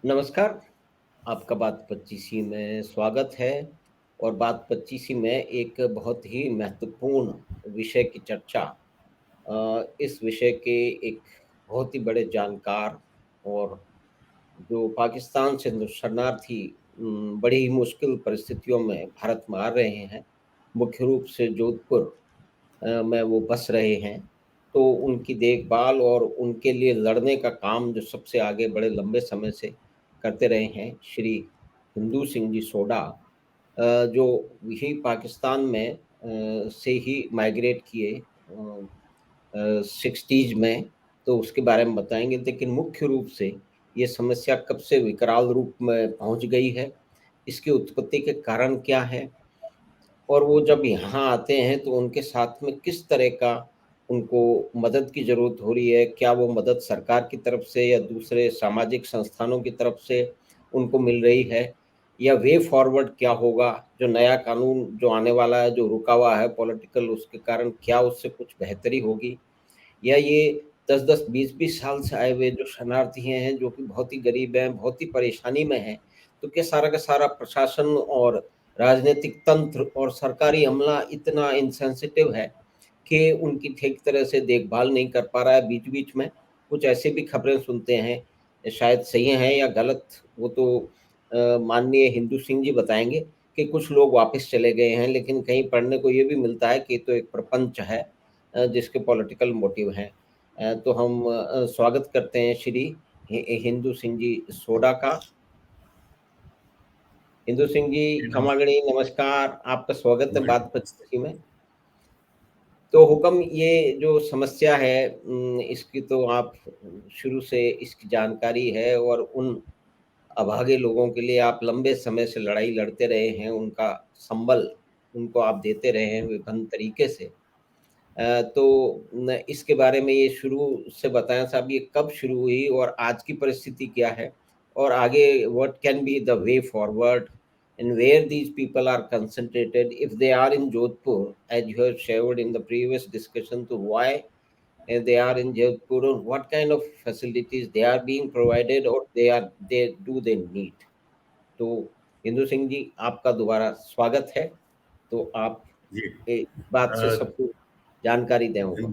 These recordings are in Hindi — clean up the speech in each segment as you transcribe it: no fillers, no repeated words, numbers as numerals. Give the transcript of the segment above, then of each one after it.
नमस्कार, आपका बात 25 में स्वागत है और बात 25 में एक बहुत ही महत्वपूर्ण विषय की चर्चा। इस विषय के एक बहुत ही बड़े जानकार और जो पाकिस्तान से शरणार्थी बड़ी ही मुश्किल परिस्थितियों में भारत में आ रहे हैं, मुख्य रूप से जोधपुर में वो बस रहे हैं, तो उनकी देखभाल और उनके लिए लड़ने का काम जो सबसे आगे बड़े लंबे समय से करते रहे हैं, श्री हिंदू सिंह जी सोडा, जो यही पाकिस्तान में से ही माइग्रेट किए 60s में, तो उसके बारे में बताएँगे। लेकिन मुख्य रूप से ये समस्या कब से विकराल रूप में पहुँच गई है, इसकी उत्पत्ति के कारण क्या हैं? और वो जब यहाँ आते हैं तो उनके साथ में किस तरह का उनको मदद की ज़रूरत हो रही है? क्या वो मदद सरकार की तरफ से या दूसरे सामाजिक संस्थानों की तरफ से उनको मिल रही है? या वे फॉरवर्ड क्या होगा? जो नया कानून जो आने वाला है, जो रुका हुआ है पॉलिटिकल, उसके कारण क्या उससे कुछ बेहतरी होगी? या ये 10-10, 20-20 साल से आए हुए जो शरणार्थी हैं, जो कि बहुत ही गरीब हैं, बहुत ही परेशानी में हैं, तो क्या सारा का सारा प्रशासन और राजनीतिक तंत्र और सरकारी अमला इतना इनसेंसिटिव है कि उनकी ठीक तरह से देखभाल नहीं कर पा रहा है बीच-बीच में? कुछ ऐसी भी खबरें सुनते हैं, शायद सही हैं या गलत, वो तो माननीय हिंदू सिंह जी बताएँगे कि कुछ लोग वापस चले गए हैं, लेकिन कहीं पढ़ने को ये भी मिलता है कि ये तो एक प्रपंच है जिसके पॉलिटिकल मोटिव हैं। तो हम स्वागत करते हैं श्री हिंदू सिंह जी सोडा का। हिंदू सिंह जी खमागणी नमस्कार, आपका स्वागत है बात नमस्ते। 25 में। तो हुक्म ये जो समस्या है इसकी तो आप शुरू से इसकी जानकारी है और उन अभागे लोगों के लिए आप लंबे समय से लड़ाई लड़ते रहे हैं, उनका संबल उनको आप देते रहे हैं विभिन्न तरीके से। तो न इसके बारे में ये शुरू से बताएँ साहब, ये कब शुरू हुई और आज की परिस्थिति क्या है? और आगे what can be the way forward and where these people are concentrated if they are in Jodhpur, as you have shared in the previous discussion, to why they are in Jodhpur and what kind of facilities they are being provided or they need. तो हिंदू सिंह जी आपका दोबारा स्वागत है। तो आप जी। इस बात से अ, सबको जानकारी दें धन होगा।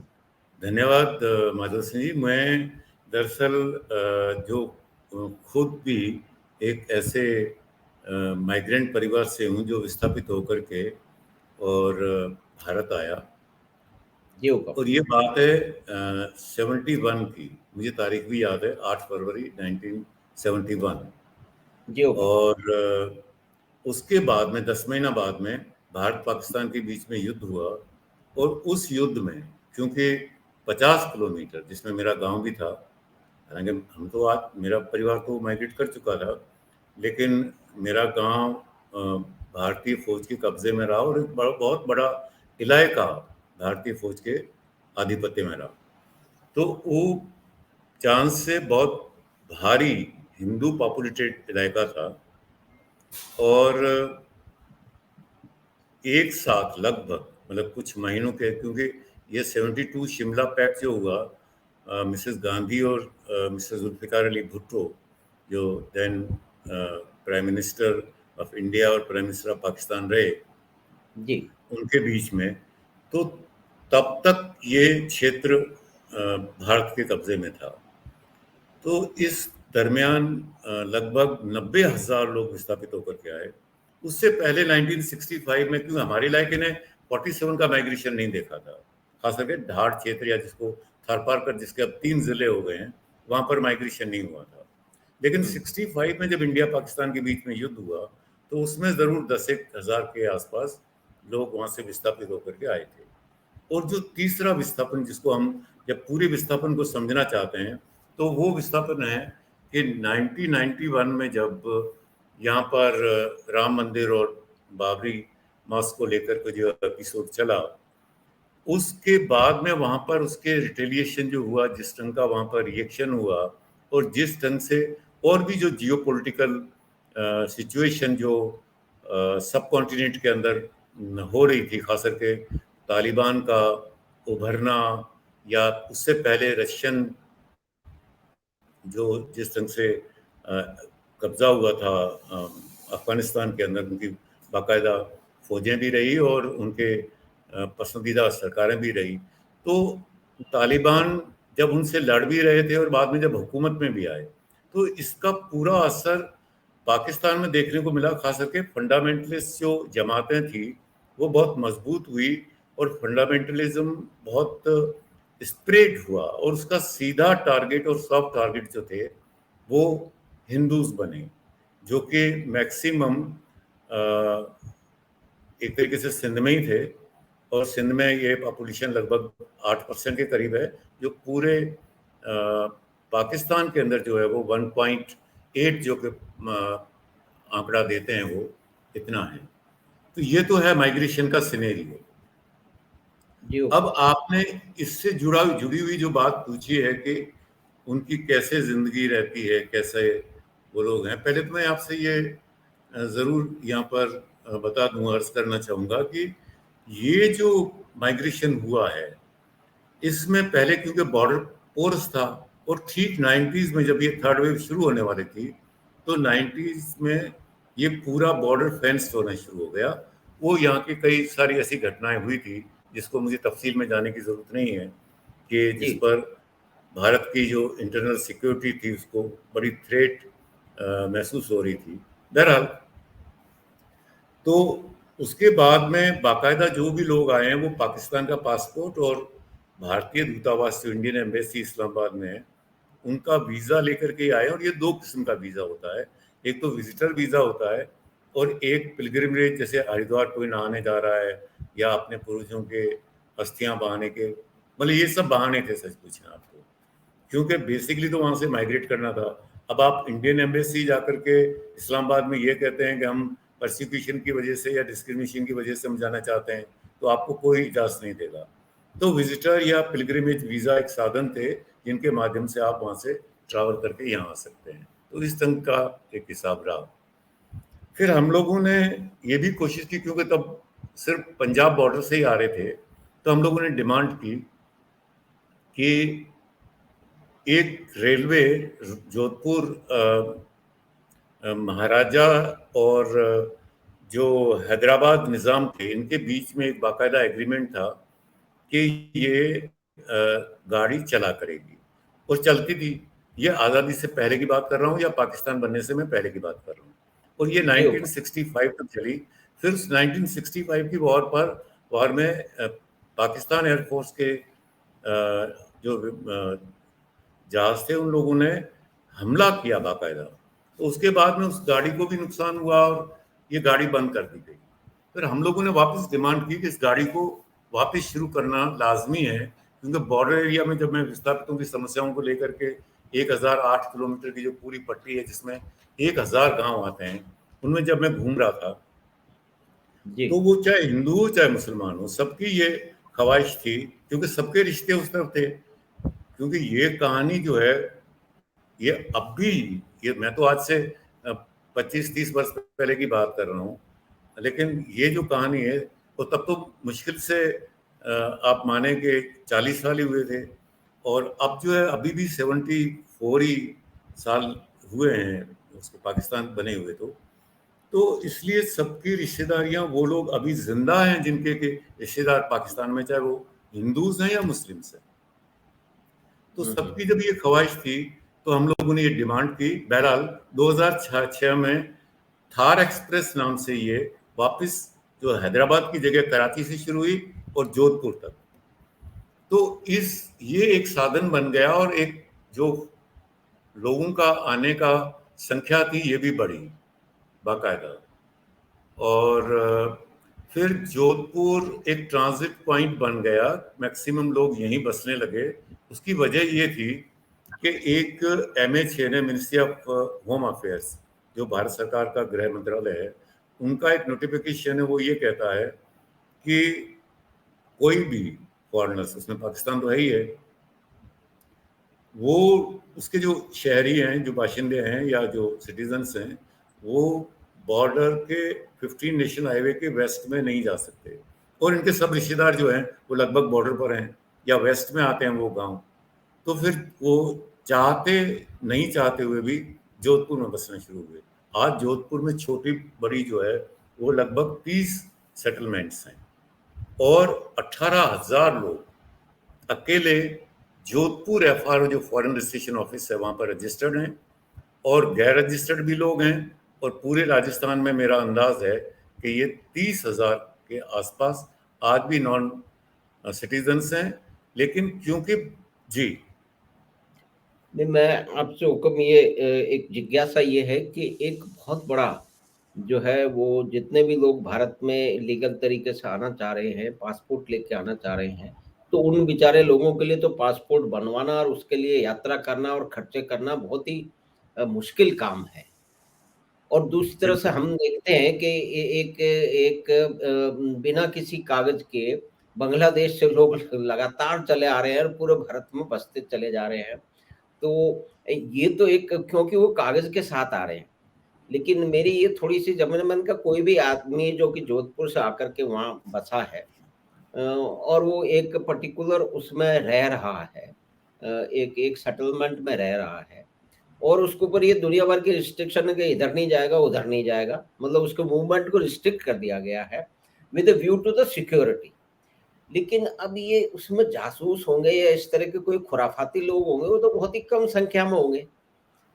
धन्यवाद माधव सिंह जी। मैं दरअसल जो खुद भी एक ऐसे माइग्रेंट परिवार से हूँ जो विस्थापित होकर के और भारत आया। जी हुकम। और ये बात है 71 की, मुझे तारीख भी याद है, 8 फरवरी 1971। जी हुकम। और उसके बाद में 10 महीना बाद में भारत पाकिस्तान के बीच में युद्ध हुआ। और उस युद्ध में क्योंकि 50 किलोमीटर, जिसमें मेरा गांव भी था, हालांकि हम तो आज मेरा परिवार तो माइग्रेट कर चुका था, लेकिन मेरा गांव भारतीय फौज के कब्जे में रहा और एक बहुत बड़ा इलाका भारतीय फौज के आधिपत्य में रहा। तो वो चांस से बहुत भारी हिंदू पॉपुलेटेड इलाका था। और एक साथ लगभग, मतलब कुछ महीनों के, क्योंकि ये 72 शिमला पैक्ट जो हुआ, मिसेस गांधी और मिसेस जुल्फिकार अली भुट्टो, जो then prime minister of India और प्राइम मिनिस्टर ऑफ पाकिस्तान रहे, जी। उनके बीच में, तो तब तक ये क्षेत्र भारत के कब्जे में था। तो इस दरमियान लगभग 90,000 लोग विस्थापित होकर के आए। उससे पहले 1965 में, क्योंकि हमारे इलाके ने 47 का माइग्रेशन नहीं देखा था, खास करके ढाड़ क्षेत्र, या जिसको थारपारकर, जिसके अब 3 जिले हो गए हैं, वहां पर माइग्रेशन नहीं हुआ था। लेकिन हुँ। 65 में जब इंडिया पाकिस्तान के बीच में युद्ध हुआ, तो उसमें जरूर 10,000 के आसपास लोग वहां से विस्थापित होकर के आए थे। और जो तीसरा विस्थापन, जिसको हम जब पूरे विस्थापन को समझना चाहते हैं, तो वो विस्थापन है कि 1991 में जब यहाँ पर राम मंदिर और बाबरी मस्जिद को लेकर के जो एपिसोड चला, उसके बाद में वहाँ पर उसके रिटेलिएशन जो हुआ, जिस ढंग का वहाँ पर रिएक्शन हुआ, और जिस ढंग से और भी जो जियो पोलिटिकल सिचुएशन जो सब कॉन्टिनेंट के अंदर हो रही थी, खास करके तालिबान का उभरना, या उससे पहले रशियन जो जिस ढंग से कब्जा हुआ था अफगानिस्तान के अंदर, उनकी बाकायदा फौजें भी रही और उनके पसंदीदा सरकारें भी रही। तो तालिबान जब उनसे लड़ भी रहे थे और बाद में जब हुकूमत में भी आए, तो इसका पूरा असर पाकिस्तान में देखने को मिला। खास करके फंडामेंटलिस्ट जो जमातें थी वो बहुत मजबूत हुई और फंडामेंटलिज्म बहुत स्प्रेड हुआ, और उसका सीधा टारगेट और सॉफ्ट टारगेट जो थे वो हिंदूज बने, जो कि मैक्सिमम एक तरीके से सिंध में ही थे। और सिंध में ये पॉपुलेशन लगभग 8% के करीब है, जो पूरे पाकिस्तान के अंदर जो है वो 1.8 जो कि आंकड़ा देते हैं वो इतना है। तो ये तो है माइग्रेशन का सिनेरियो। जी अब आपने इससे जुड़ी हुई जो बात पूछी है कि उनकी कैसे जिंदगी रहती है, कैसे वो लोग हैं, पहले तो मैं आपसे ये जरूर यहाँ पर बता दूं, अर्ज करना चाहूंगा कि ये जो माइग्रेशन हुआ है इसमें पहले क्योंकि बॉर्डर पोर्स था, और ठीक 90s में जब ये थर्ड वेव शुरू होने वाली थी तो 90s में ये पूरा बॉर्डर फेंस होना शुरू हो गया। वो यहाँ की कई सारी ऐसी घटनाएं हुई थी जिसको मुझे तफसील में जाने की जरूरत नहीं है, कि जिस जी पर भारत की जो इंटरनल सिक्योरिटी थी उसको बड़ी थ्रेट महसूस हो रही थी। बहरहाल, तो उसके बाद में बाकायदा जो भी लोग आए हैं वो पाकिस्तान का पासपोर्ट और भारतीय दूतावास जो इंडियन एम्बेसी इस्लामाबाद में है उनका वीज़ा लेकर के आए। और ये दो किस्म का वीज़ा होता है, एक तो विजिटर वीज़ा होता है और एक पिलग्रिमेज, जैसे हरिद्वार कोई नहाने जा रहा है या अपने पूर्वजों के अस्थियां बहाने के, मतलब ये सब बहाने थे सच पूछें आपको, क्योंकि बेसिकली तो वहां से माइग्रेट करना था। अब आप इंडियन एम्बेसी जाकर के इस्लामाबाद में ये कहते हैं कि हम परसिक्यूशन की वजह से या डिस्क्रिमिनेशन की वजह से हम जाना चाहते हैं, तो आपको कोई इजाज़त नहीं देगा। तो विजिटर या पिलग्रिमेज वीज़ा एक साधन थे जिनके माध्यम से आप वहाँ से ट्रैवल करके यहाँ आ सकते हैं। तो इस ढंग का एक हिसाब रहा। फिर हम लोगों ने ये भी कोशिश की, क्योंकि तब सिर्फ पंजाब बॉर्डर से ही आ रहे थे, तो हम लोगों ने डिमांड की कि एक रेलवे जोधपुर महाराजा और जो हैदराबाद निज़ाम थे इनके बीच में एक बाकायदा एग्रीमेंट था कि ये गाड़ी चला करेगी, और चलती थी। ये आज़ादी से पहले की बात कर रहा हूँ या पाकिस्तान बनने से मैं पहले की बात कर रहा हूँ, और ये जी ऊपर 1965 तक चली। फिर 1965 की वॉर में पाकिस्तान एयरफोर्स के जो जहाज थे उन लोगों ने हमला किया बाकायदा, तो उसके बाद में उस गाड़ी को भी नुकसान हुआ और ये गाड़ी बंद कर दी गई। फिर हम लोगों ने वापस डिमांड की कि इस गाड़ी को वापस शुरू करना लाजमी है, क्योंकि बॉर्डर एरिया में जब मैं विस्थापितों की समस्याओं को लेकर के 1008 किलोमीटर की जो पूरी पट्टी है जिसमें 1000 गांव आते हैं, उनमें जब मैं घूम रहा था जी तो वो चाहे हिंदू हो चाहे मुसलमान हो, सबकी ये ख्वाहिश थी, क्योंकि सबके रिश्ते उस तरफ थे। क्योंकि ये कहानी जो है ये अब भी, ये मैं तो आज से 25-30 वर्ष पहले की बात कर रहा हूँ, लेकिन ये जो कहानी है वो तब तो मुश्किल से आप माने कि 40 साल ही हुए थे, और अब जो है अभी भी 74 ही साल हुए हैं उसको पाकिस्तान बने हुए। तो इसलिए सबकी रिश्तेदारियां, वो लोग अभी जिंदा हैं जिनके के रिश्तेदार पाकिस्तान में, चाहे वो हिंदूज हैं या मुस्लिम्स हैं। तो सबकी जब ये ख्वाहिश थी तो हम लोगों ने ये डिमांड की। बहरहाल 2006 में थार एक्सप्रेस नाम से ये वापस जो हैदराबाद की जगह कराची से शुरू हुई और जोधपुर तक, तो ये एक साधन बन गया, और एक जो लोगों का आने का संख्या थी ये भी बढ़ी बाकायदा। और फिर जोधपुर एक ट्रांजिट पॉइंट बन गया, मैक्सिमम लोग यहीं बसने लगे। उसकी वजह ये थी कि एक MH ने, मिनिस्ट्री ऑफ होम अफेयर्स, जो भारत सरकार का गृह मंत्रालय है, उनका एक नोटिफिकेशन है, वो ये कहता है कि कोई भी फॉरेनर्स, उसमें पाकिस्तान तो है ही है, वो उसके जो शहरी हैं, जो बाशिंदे हैं या जो सिटीजन्स हैं, वो बॉर्डर के 15 नेशनल हाईवे के वेस्ट में नहीं जा सकते। और इनके सब रिश्तेदार जो हैं वो लगभग बॉर्डर पर हैं या वेस्ट में आते हैं वो गांव। तो फिर वो चाहते नहीं चाहते हुए भी जोधपुर में बसना शुरू हुए। आज जोधपुर में छोटी बड़ी जो है वो लगभग 30 सेटलमेंट्स हैं और 18,000 लोग अकेले जोधपुर एफआरओ जो फॉरेन रजिस्ट्रेशन ऑफिस है वहां पर रजिस्टर्ड हैं, और गैर रजिस्टर्ड भी लोग हैं। और पूरे राजस्थान में मेरा अंदाज है कि ये 30,000 के आसपास आज भी नॉन सिटीजन्स हैं। लेकिन क्योंकि जी नहीं, मैं आपसे हुक्म ये एक जिज्ञासा ये है कि एक बहुत बड़ा जो है वो जितने भी लोग भारत में लीगल तरीके से आना चाह रहे हैं, पासपोर्ट लेके आना चाह रहे हैं, तो उन बेचारे लोगों के लिए तो पासपोर्ट बनवाना और उसके लिए यात्रा करना और खर्चे करना बहुत ही मुश्किल काम है। और दूसरी तरफ से बिल्कुल हम देखते हैं कि एक एक बिना किसी कागज के बांग्लादेश से लोग लगातार चले आ रहे हैं और पूरे भारत में बसते चले जा रहे हैं। तो ये तो एक, क्योंकि वो कागज के साथ आ रहे हैं। लेकिन मेरी ये थोड़ी-सी, जब मैंने का कोई भी आदमी जो कि जोधपुर से आकर के वहाँ बसा है और वो एक पर्टिकुलर उसमें रह रहा है, एक एक सेटलमेंट में रह रहा है और उसके ऊपर ये दुनिया भर की रिस्ट्रिक्शन है कि इधर नहीं जाएगा, उधर नहीं जाएगा। मतलब उसके मूवमेंट को रिस्ट्रिक्ट कर दिया गया है with a view to the security. लेकिन अब ये उसमें जासूस होंगे या इस तरह के कोई खुराफाती लोग होंगे, वो तो बहुत ही कम संख्या में होंगे।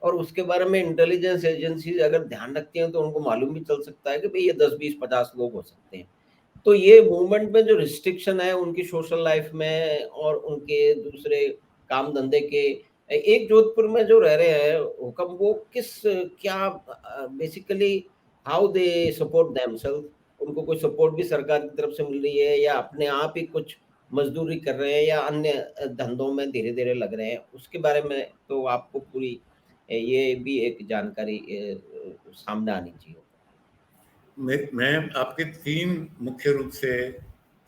और उसके बारे में इंटेलिजेंस एजेंसीज अगर ध्यान रखती हैं तो उनको मालूम भी चल सकता है कि भाई ये 10, 20, 50 लोग हो सकते हैं। तो ये मूवमेंट में जो रिस्ट्रिक्शन है उनकी सोशल लाइफ में और उनके दूसरे काम धंधे के, एक जोधपुर में जो रह रहे हैं हुक्म, वो किस क्या basically how they support themselves, उनको कोई सपोर्ट भी सरकार की तरफ से मिल रही है या अपने आप ही कुछ मजदूरी कर रहे हैं या अन्य धंधों में धीरे धीरे लग रहे हैं, उसके बारे में तो आपको पूरी ये भी एक जानकारी सामने आनी चाहिए। मैं आपके 3 मुख्य रूप से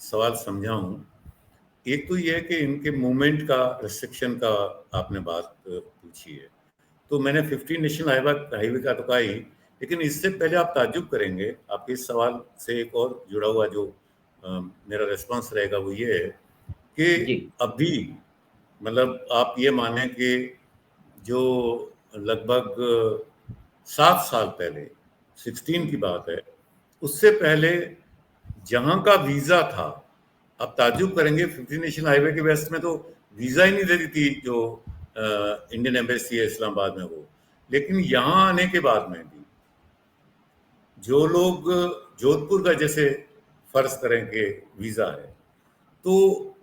सवाल समझा हूँ। एक तो ये है कि इनके मूवमेंट का रिस्ट्रिक्शन का आपने बात पूछी है, तो मैंने 15 नेशनल हाईवे का तो कहा ही, लेकिन इससे पहले आप ताज्जुब करेंगे, आपके इस सवाल से एक और जुड़ा हुआ जो मेरा रिस्पांस रहेगा वो ये है कि जी, अभी मतलब आप ये माने कि जो लगभग 7 साल पहले 16 की बात है, उससे पहले जहां का वीजा था, आप ताज्जुब करेंगे 15 नेशनल हाईवे के वेस्ट में तो वीजा ही नहीं देती थी जो इंडियन एम्बेसी है इस्लामाबाद में वो। लेकिन यहाँ आने के बाद में भी जो लोग जोधपुर का जैसे फर्ज करें कि वीजा है, तो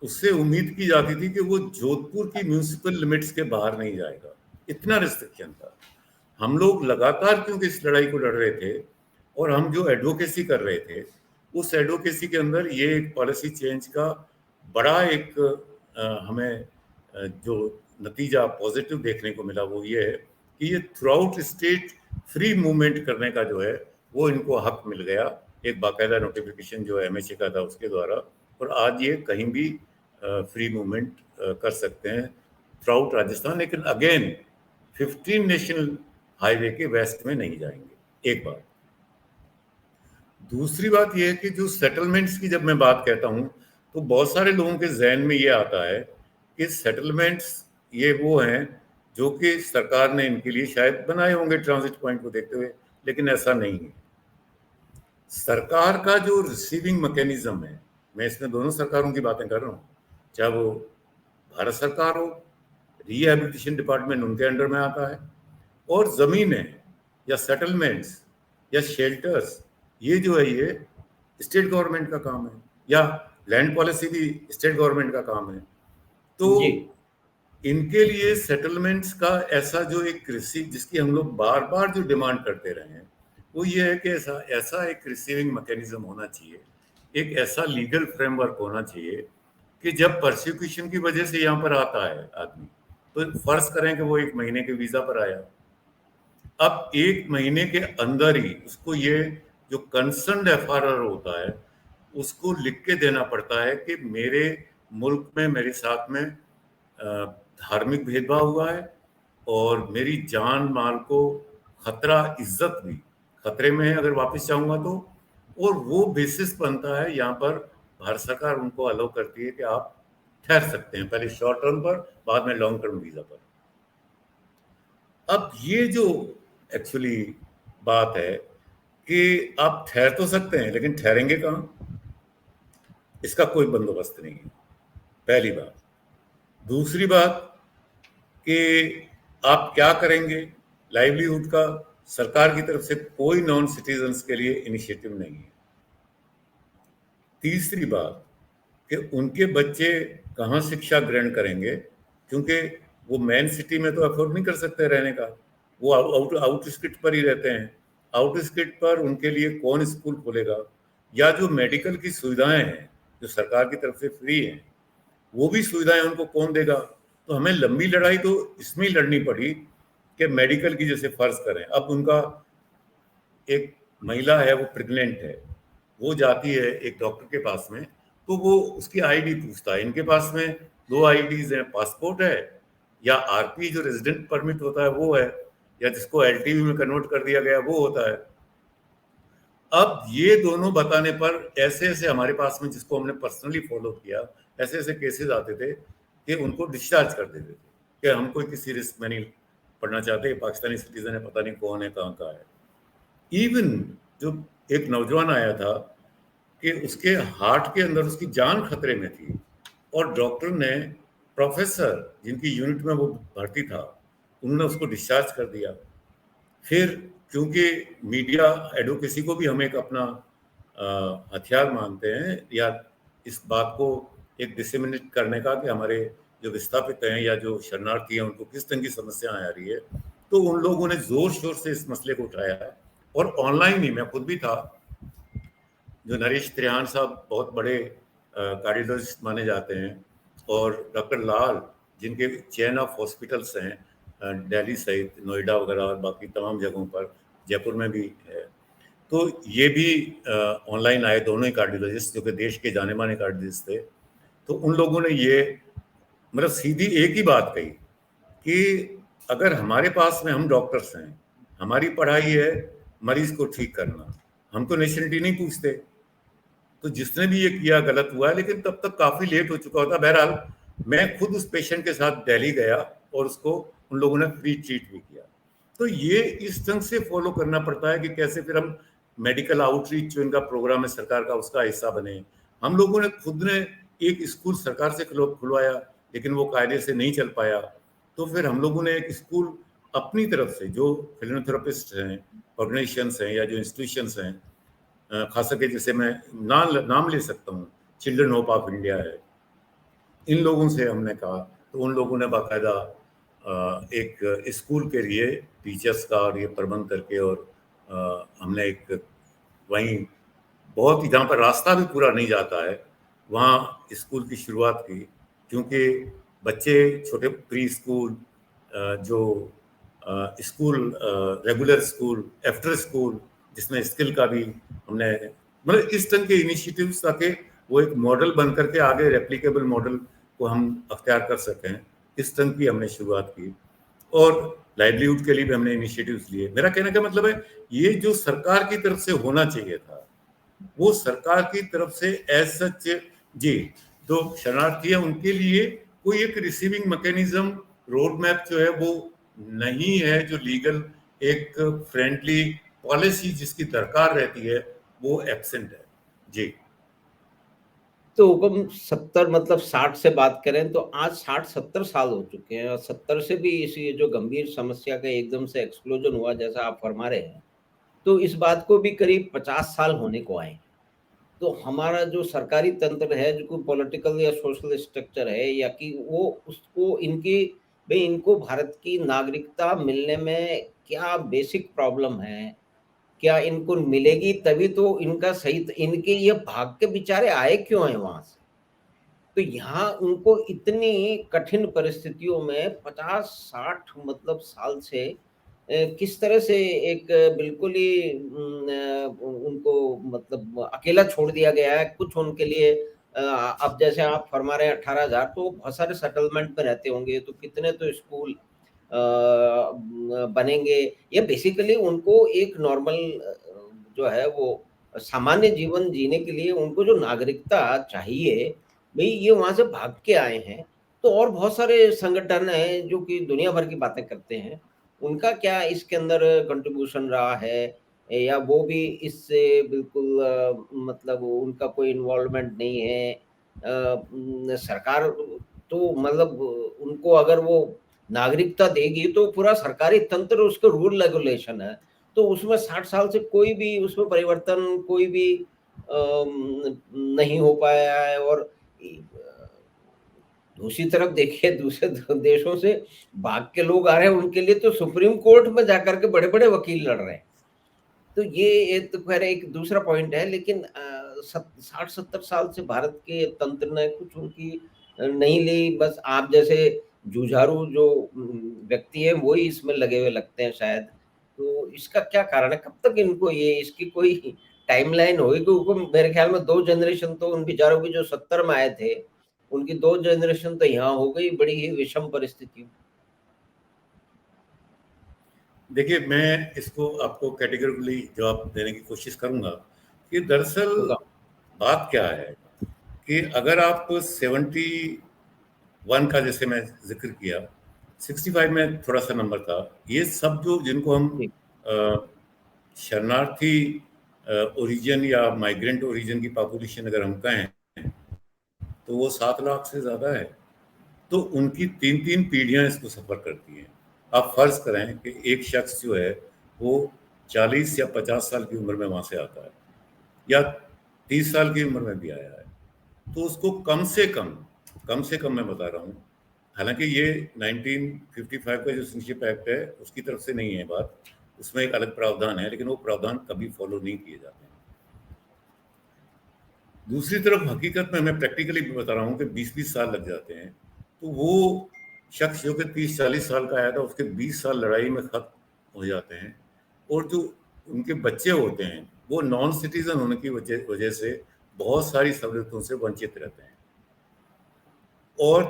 उससे उम्मीद की जाती थी कि वो जोधपुर की म्यूनिसिपल लिमिट्स के बाहर नहीं जाएगा, इतना रिस्ट्रिक्शन था। हम लोग लगातार क्योंकि इस लड़ाई को लड़ रहे थे और हम जो एडवोकेसी कर रहे थे, उस एडवोकेसी के अंदर ये एक पॉलिसी चेंज का बड़ा एक हमें जो नतीजा पॉजिटिव देखने को मिला वो ये है कि ये through out state free movement करने का जो है वो इनको हक मिल गया, एक बाकायदा नोटिफिकेशन जो एमएचए का था उसके द्वारा। और आज ये कहीं भी फ्री मूवमेंट कर सकते हैं थ्रू आउट राजस्थान, लेकिन अगेन 15 नेशनल हाईवे के वेस्ट में नहीं जाएंगे, एक बात। दूसरी बात यह है कि जो सेटलमेंट्स की जब मैं बात कहता हूं तो बहुत सारे लोगों के जहन में ये आता है कि सेटलमेंट्स ये वो हैं जो कि सरकार ने इनके लिए शायद बनाए होंगे ट्रांजिट पॉइंट को देखते हुए, लेकिन ऐसा नहीं है। सरकार का जो रिसीविंग मैकेनिज्म है, मैं इसमें दोनों सरकारों की बातें कर रहा हूँ, चाहे वो भारत सरकार हो, रिहैबिलिटेशन डिपार्टमेंट उनके अंडर में आता है, और ज़मीनें या सेटलमेंट्स या शेल्टर्स ये जो है ये स्टेट गवर्नमेंट का काम है, या लैंड पॉलिसी भी स्टेट गवर्नमेंट का काम है। तो जी, इनके लिए सेटलमेंट्स का ऐसा जो एक कृषि जिसकी हम लोग बार बार जो डिमांड करते रहे हैं वो ये है कि ऐसा ऐसा एक रिसीविंग मैकेनिज्म होना चाहिए, एक ऐसा लीगल फ्रेमवर्क होना चाहिए कि जब प्रोसिक्यूशन की वजह से यहाँ पर आता है आदमी, तो फर्ज करें कि वो 1 महीने के वीजा पर आया, अब 1 महीने के अंदर ही उसको ये जो कंसर्न एफआरआर होता है उसको लिख के देना पड़ता है कि मेरे मुल्क में मेरे साथ में धार्मिक भेदभाव हुआ है और मेरी जान माल को खतरा, इज्जत भी खतरे में है अगर वापस जाऊंगा तो। और वो बेसिस बनता है यहाँ पर भारत सरकार उनको अलाउ करती है कि आप ठहर सकते हैं, पहले शॉर्ट टर्म पर, बाद में लॉन्ग टर्म वीजा पर। अब ये जो एक्चुअली बात है कि आप ठहर तो सकते हैं, लेकिन ठहरेंगे कहाँ, इसका कोई बंदोबस्त नहीं है, पहली बात। दूसरी बात कि आप क्या करेंगे लाइवलीहुड का, सरकार की तरफ से कोई नॉन सिटीजन्स के लिए इनिशिएटिव नहीं है। तीसरी बात कि उनके बच्चे कहाँ शिक्षा ग्रहण करेंगे, क्योंकि वो मेन सिटी में तो अफोर्ड नहीं कर सकते रहने का, वो आउटस्किट पर ही रहते हैं। आउटस्किट पर उनके लिए कौन स्कूल खोलेगा, या जो मेडिकल की सुविधाएं हैं जो सरकार की तरफ से फ्री हैं, वो भी सुविधाएं उनको कौन देगा। तो हमें लंबी लड़ाई तो इसमें ही लड़नी पड़ी कि मेडिकल की, जैसे फर्ज करें अब उनका एक महिला है, वो प्रेग्नेंट है, वो जाती है एक डॉक्टर के पास में, तो वो उसकी आईडी पूछता है। इनके पास में दो आईडीज हैं, पासपोर्ट है या आरपी जो रेजिडेंट परमिट होता है वो है, या जिसको एलटीवी में कन्वर्ट कर दिया गया वो होता है। अब ये दोनों बताने पर ऐसे ऐसे हमारे पास में, जिसको हमने पर्सनली फॉलो किया, ऐसे ऐसे केसेस आते थे कि उनको डिस्चार्ज कर देते थे कि हम कोई किसी रिस्क में नहीं पढ़ना चाहते, पाकिस्तानी सिटीजन है, पता नहीं कौन है, कहाँ का है। इवन जो एक नौजवान आया था कि उसके हार्ट के अंदर उसकी जान खतरे में थी, और डॉक्टर ने, प्रोफेसर जिनकी यूनिट में वो भर्ती था, उन्होंने उसको डिस्चार्ज कर दिया। फिर क्योंकि मीडिया एडवोकेसी को भी हम एक अपना हथियार मानते हैं, या इस बात को एक डिसेमिनेट करने का कि हमारे जो विस्थापित हैं या जो शरणार्थी हैं उनको किस तरह की समस्याएं आ रही है, तो उन लोगों ने जोर शोर से इस मसले को उठाया है। और ऑनलाइन ही, मैं खुद भी था, जो नरेश त्रिहान साहब बहुत बड़े कार्डियोलॉजिस्ट माने जाते हैं, और डॉक्टर लाल जिनके चेन ऑफ हॉस्पिटल्स हैं दिल्ली सहित नोएडा वगैरह और बाकी तमाम जगहों पर, जयपुर में भी है, तो ये भी ऑनलाइन आए, दोनों ही कार्डियोलॉजिस्ट जो कि देश के जाने माने कार्डियोलॉजिस्ट थे। तो उन लोगों ने ये मतलब सीधी एक ही बात कही कि अगर हमारे पास में हम डॉक्टर्स हैं, हमारी पढ़ाई है मरीज को ठीक करना, हम तो नेशनलिटी नहीं पूछते, तो जिसने भी ये किया गलत हुआ है, लेकिन तब तक काफी लेट हो चुका होता। बहरहाल मैं खुद उस पेशेंट के साथ दिल्ली गया और उसको उन लोगों ने फ्री ट्रीट भी किया। तो ये इस ढंग से फॉलो करना पड़ता है कि कैसे फिर हम मेडिकल आउटरीच जो इनका प्रोग्राम है सरकार का, उसका हिस्सा बने। हम लोगों ने खुद ने एक स्कूल सरकार से खुलवाया, लेकिन वो कायदे से नहीं चल पाया। तो फिर हम लोगों ने एक स्कूल अपनी तरफ से, जो फिलोथेरेपिस्ट हैं, ऑर्गेनाइजेशंस हैं या जो इंस्टीट्यूशंस हैं, खास करके जैसे मैं नाम ले सकता हूँ, चिल्ड्रन होप ऑफ इंडिया है, इन लोगों से हमने कहा, तो उन लोगों ने बाकायदा एक स्कूल के लिए टीचर्स का और ये प्रबंध करके, और हमने एक वहीं बहुत ही, जहाँ पर रास्ता भी पूरा नहीं जाता है, वहाँ स्कूल की शुरुआत की। क्योंकि बच्चे छोटे प्री स्कूल, जो school, regular school, after school, जिसमें स्किल का भी हमने, मतलब इस तरह के इनिशिएटिव्स, ताकि वो एक मॉडल बन करके आगे रेप्लिकेबल मॉडल को हम अख्तियार कर सकें, इस तरह की हमने शुरुआत की। और लाइवलीहुड के लिए भी हमने इनिशिएटिव्स लिए। मेरा कहने का मतलब है, ये जो सरकार की तरफ से होना चाहिए था, वो सरकार की तरफ से एज सच, जी, तो शरणार्थी है उनके लिए कोई एक रिसीविंग मैकेनिज्म, रोड मैप जो है वो नहीं है, जो लीगल एक फ्रेंडली पॉलिसी जिसकी दरकार रहती है, वो एब्सेंट है। जी। तो हुक्म 70 मतलब 60 से बात करें तो आज 60-70 साल हो चुके हैं, और 70 से भी इस ये जो गंभीर समस्या का एकदम से एक्सप्लोजन हुआ जैसा आप फरमा रहे हैं, तो इस बात को भी करीब 50 साल होने को आए। तो हमारा जो सरकारी तंत्र है, जो कोई पॉलिटिकल या सोशल स्ट्रक्चर है, या कि वो उसको इनकी, भाई इनको भारत की नागरिकता मिलने में क्या बेसिक प्रॉब्लम है, क्या इनको मिलेगी तभी तो इनका सही, इनके ये भाग के बेचारे आए क्यों हैं वहां से। तो यहाँ उनको इतनी कठिन परिस्थितियों में 50-60 मतलब साल से किस तरह से एक बिल्कुल ही उनको मतलब अकेला छोड़ दिया गया है। कुछ उनके लिए अब जैसे आप फरमा रहे हैं 18,000, तो बहुत सारे सेटलमेंट में रहते होंगे, तो कितने तो स्कूल बनेंगे। ये बेसिकली उनको एक नॉर्मल जो है वो सामान्य जीवन जीने के लिए उनको जो नागरिकता चाहिए, भई ये वहाँ से भाग के आए हैं। तो और बहुत सारे संगठन हैं जो कि दुनिया भर की बातें करते हैं। उनका क्या इसके अंदर कंट्रीब्यूशन रहा है, या वो भी इससे बिल्कुल मतलब उनका कोई इन्वॉल्वमेंट नहीं है? सरकार तो मतलब उनको अगर वो नागरिकता देगी तो पूरा सरकारी तंत्र, उसके रूल रेगुलेशन है, तो उसमें 60 साल से कोई भी उसमें परिवर्तन कोई भी नहीं हो पाया है। और दूसरी तरफ देखिए, दूसरे देशों से भाग के लोग आ रहे हैं, उनके लिए तो सुप्रीम कोर्ट में जाकर के बड़े-बड़े वकील लड़ रहे हैं। तो ये तो खैर एक दूसरा पॉइंट है, लेकिन 60-70 साल से भारत के तंत्र ने कुछ उनकी नहीं ली। बस आप जैसे जुझारू जो व्यक्ति हैं वही इसमें लगे हुए लगते हैं शायद। तो इसका क्या कारण है? कब तक इनको ये इसकी कोई टाइमलाइन होगी? क्योंकि मेरे ख्याल में 2 जनरेशन तो उन बेचारों की जो 70 में आए थे, उनकी 2 जनरेशन तो यहाँ हो गई बड़ी ही विषम परिस्थिति। देखिए, मैं इसको आपको कैटेगरिकली जवाब देने की कोशिश करूंगा कि दरअसल बात क्या है कि अगर आप 71 का जैसे मैं जिक्र किया, 65 में थोड़ा सा नंबर था, ये सब जो जिनको हम शरणार्थी ओरिजिन या माइग्रेंट ओरिजिन की पॉपुलेशन अगर हम कहें तो वो 7 लाख से ज़्यादा है। तो उनकी 3-3 पीढ़ियां इसको सफ़र करती हैं। आप फर्ज करें कि एक शख्स जो है वो 40 या 50 साल की उम्र में वहाँ से आता है, या 30 साल की उम्र में भी आया है, तो उसको कम से कम मैं बता रहा हूँ, हालांकि ये 1955 का जो सिटीजनशिप एक्ट है उसकी तरफ से नहीं है बात, उसमें एक अलग प्रावधान है, लेकिन वो प्रावधान कभी फॉलो नहीं किए जाते हैं। दूसरी तरफ हकीकत में मैं प्रैक्टिकली भी बता रहा हूँ कि 20-20 साल लग जाते हैं। तो वो शख्स जो कि 30-40 साल का आया था, उसके 20 साल लड़ाई में खत्म हो जाते हैं, और जो उनके बच्चे होते हैं वो नॉन सिटीजन होने की वजह से बहुत सारी सहूलियतों से वंचित रहते हैं। और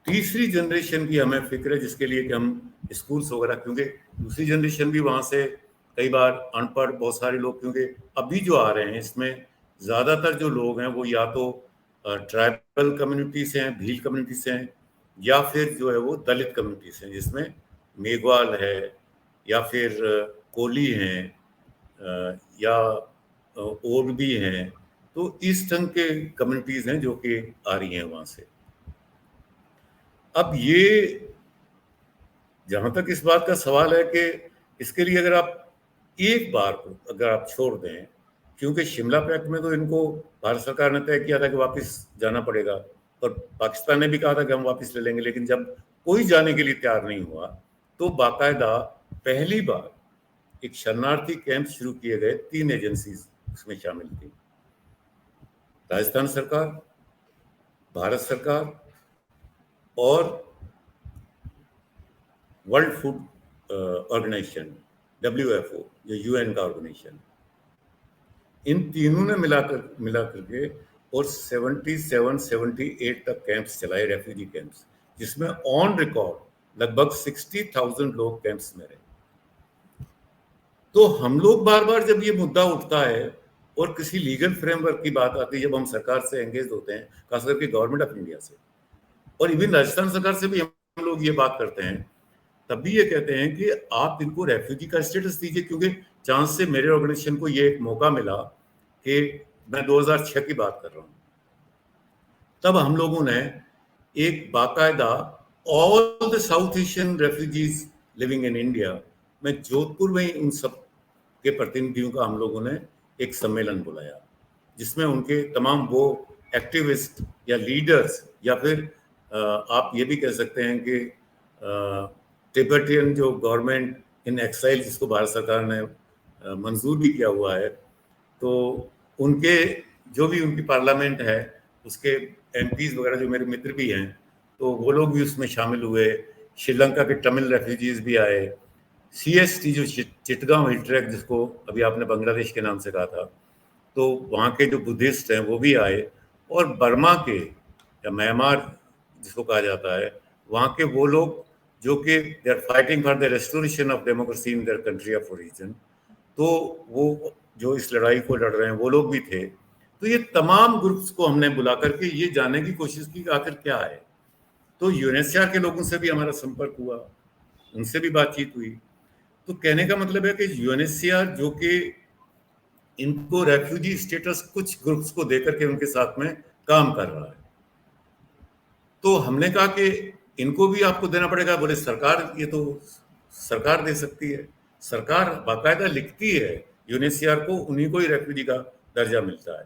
तीसरी जनरेशन की हमें फिक्र है, जिसके लिए कि हम स्कूल्स वगैरह, क्योंकि दूसरी जनरेशन भी वहाँ से कई बार अनपढ़ बहुत सारे लोग, क्योंकि अभी जो आ रहे हैं इसमें ज़्यादातर जो लोग हैं वो या तो ट्राइबल कम्युनिटी से हैं, भील कम्युनिटी से हैं, या फिर जो है वो दलित कम्युनिटी से हैं, जिसमें मेघवाल है या फिर कोली हैं या ओरबी हैं। तो इस ढंग के कम्युनिटीज़ हैं जो कि आ रही हैं वहाँ से। अब ये जहाँ तक इस बात का सवाल है कि इसके लिए अगर आप एक बार को अगर आप छोड़ दें, क्योंकि शिमला पैक्ट में तो इनको भारत सरकार ने तय किया था कि वापस जाना पड़ेगा, और पाकिस्तान ने भी कहा था कि हम वापस ले लेंगे, लेकिन जब कोई जाने के लिए तैयार नहीं हुआ तो बाकायदा पहली बार एक शरणार्थी कैंप शुरू किए गए। 3 एजेंसीज उसमें शामिल थी, राजस्थान सरकार, भारत सरकार और वर्ल्ड फूड ऑर्गेनाइजेशन WFO, जो UN का ऑर्गेनाइजेशन। इन तीनों ने मिला करके और 77-78 तक कैंप्स चलाए, रेफ्यूजी कैंप्स, जिसमें ऑन रिकॉर्ड लगभग 60,000 लोग कैंप्स में रहे। तो हम लोग बार बार जब ये मुद्दा उठता है और किसी लीगल फ्रेमवर्क की बात आती है, जब हम सरकार से एंगेज होते हैं, खास करके गवर्नमेंट ऑफ इंडिया से, और इवन राजस्थान सरकार से भी हम लोग ये बात करते हैं, तब भी ये कहते हैं कि आप इनको रेफ्यूजी का स्टेटस दीजिए, क्योंकि चांस से मेरे ऑर्गेनाइजेशन को ये एक मौका मिला कि मैं 2006 की बात कर रहा हूँ, तब हम लोगों ने एक बाकायदा all the south Asian refugees living in India में जोधपुर में उन सब के प्रतिनिधियों का हम लोगों ने एक सम्मेलन बुलाया, जिसमें उनके तमाम वो एक्टिविस्ट या लीडर्स, या फिर आप ये भी कह सकते हैं कि तिब्बतियन जो गवर्नमेंट इन एक्साइल, जिसको भारत सरकार ने मंजूर भी किया हुआ है, तो उनके जो भी उनकी पार्लियामेंट है उसके MPs वगैरह जो मेरे मित्र भी हैं, तो वो लोग भी उसमें शामिल हुए। श्रीलंका के तमिल रेफ्यूजीज भी आए। CST जो चिटगांव हिल ट्रैक, जिसको अभी आपने बांग्लादेश के नाम से कहा था, तो वहाँ के जो बुद्धिस्ट हैं वो भी आए, और बर्मा के या म्यांमार जिसको कहा जाता है, वहाँ के वो लोग जो कि they are fighting for the restoration of democracy in their country of origin, तो वो जो इस लड़ाई को लड़ रहे हैं वो लोग भी थे। तो ये तमाम ग्रुप्स को हमने बुला करके ये जानने की कोशिश की कि आखिर क्या है। तो UNHCR के लोगों से भी हमारा संपर्क हुआ, उनसे भी बातचीत हुई। तो कहने का मतलब है कि यूएनएचसीआर जो कि इनको रेफ्यूजी स्टेटस कुछ ग्रुप्स को देकर के उनके साथ में काम कर रहा है, तो हमने कहा कि इनको भी आपको देना पड़ेगा। बोले सरकार, ये तो सरकार दे सकती है। सरकार बाकायदा लिखती है यूएनएचसीआर को, उन्हीं को ही रेफ्यूजी का दर्जा मिलता है।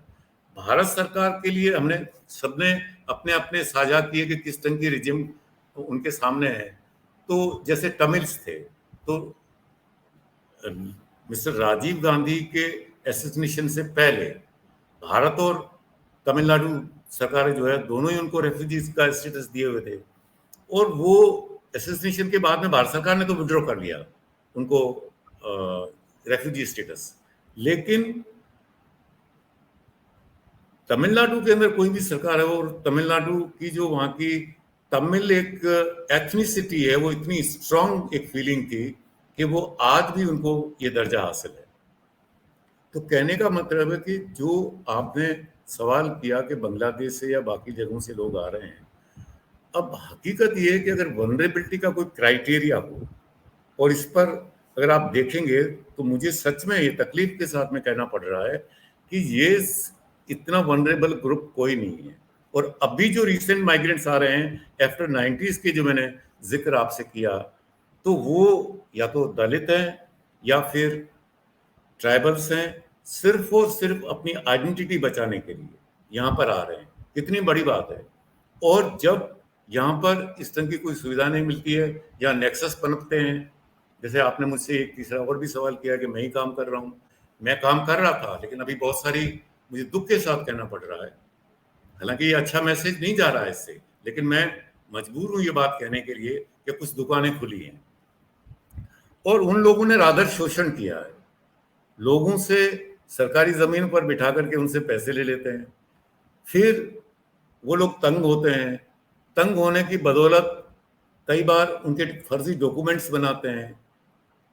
भारत सरकार के लिए हमने सबने अपने अपने साझा किए कि किस तरह की रिजिम उनके सामने है। तो जैसे तमिल्स थे, तो मिस्टर राजीव गांधी के एसेसिनेशन से पहले भारत और तमिलनाडु सरकारें जो है दोनों ही उनको रेफ्यूजीज का स्टेटस दिए हुए थे, और वो एसेसिनेशन के बाद में भारत सरकार ने तो विड्रॉ कर लिया उनको रेफ्यूजी स्टेटस। लेकिन तमिलनाडु के अंदर कोई भी सरकार है, और तमिलनाडु की जो वहाँ की तमिल एक एथनिसिटी है, वो इतनी स्ट्रांग एक फीलिंग थी कि वो आज भी उनको ये दर्जा हासिल है। तो कहने का मतलब है कि जो आपने सवाल किया कि बांग्लादेश से या बाकी जगहों से लोग आ रहे हैं, अब हकीकत ये है कि अगर वनरेबिलिटी का कोई क्राइटेरिया हो, और इस पर अगर आप देखेंगे तो मुझे सच में ये तकलीफ के साथ में कहना पड़ रहा है कि ये इतना वनरेबल ग्रुप कोई नहीं है। और अभी जो रिसेंट माइग्रेंट्स आ रहे हैं आफ्टर 90s के, जो मैंने जिक्र आपसे किया, तो वो या तो दलित हैं या फिर ट्राइबल्स हैं, सिर्फ और सिर्फ अपनी आइडेंटिटी बचाने के लिए यहाँ पर आ रहे हैं। कितनी बड़ी बात है। और जब यहाँ पर इस तरह की कोई सुविधा नहीं मिलती है या नेक्सस पनपते हैं, जैसे आपने मुझसे एक तीसरा और भी सवाल किया कि मैं ही काम कर रहा हूँ, मैं काम कर रहा था, लेकिन अभी बहुत सारी मुझे दुख के साथ कहना पड़ रहा है, हालांकि ये अच्छा मैसेज नहीं जा रहा है इससे, लेकिन मैं मजबूर हूँ ये बात कहने के लिए कि कुछ दुकानें खुली हैं और उन लोगों ने राधर शोषण किया है। लोगों से सरकारी जमीन पर बिठा करके उनसे पैसे ले लेते हैं, फिर वो लोग तंग होते हैं। तंग होने की बदौलत कई बार उनके फर्जी डॉक्यूमेंट्स बनाते हैं,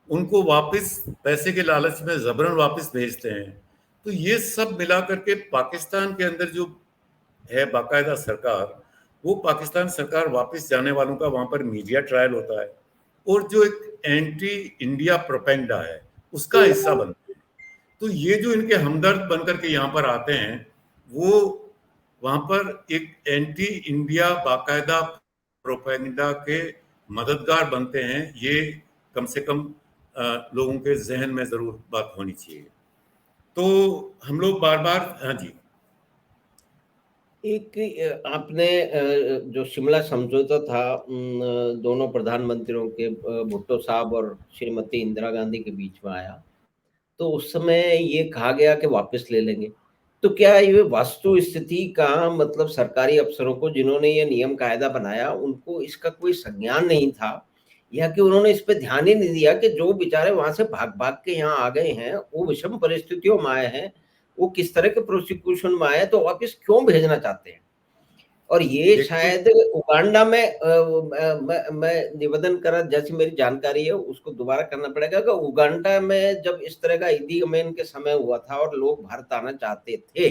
उनको वापस पैसे के लालच में जबरन वापस भेजते हैं। तो ये सब मिला करके पाकिस्तान के अंदर जो है बाकायदा सरकार, वो पाकिस्तान सरकार वापस जाने वालों का वहां पर मीडिया ट्रायल होता है, और जो एक एंटी इंडिया प्रोपेगेंडा है उसका हिस्सा बनता है। तो ये जो इनके हमदर्द बनकर के यहाँ पर आते हैं, वो वहां पर एक एंटी इंडिया बाकायदा प्रोपेगेंडा के मददगार बनते हैं। ये कम से कम लोगों के जहन में जरूर बात होनी चाहिए। तो हम लोग बार बार, हाँ जी, एक आपने जो शिमला समझौता था दोनों प्रधानमंत्रियों के, भुट्टो साहब और श्रीमती इंदिरा गांधी के बीच में आया, तो उस समय ये कहा गया कि वापस ले लेंगे। तो क्या ये वास्तु स्थिति का मतलब सरकारी अफसरों को, जिन्होंने ये नियम कायदा बनाया, उनको इसका कोई संज्ञान नहीं था, या कि उन्होंने इस पे ध्यान ही नहीं दिया कि जो बेचारे वहां से भाग भाग के यहाँ आ गए हैं, वो विषम परिस्थितियों में आए हैं, वो किस तरह के प्रोसिक्यूशन में आए, तो वापस क्यों भेजना चाहते हैं। और ये देखिए, शायद उगांडा में मैं निवेदन करा, जैसी मेरी जानकारी है उसको दोबारा करना पड़ेगा, कि उगांडा में जब इस तरह का ईदी अमीन के समय हुआ था और लोग भारत आना चाहते थे,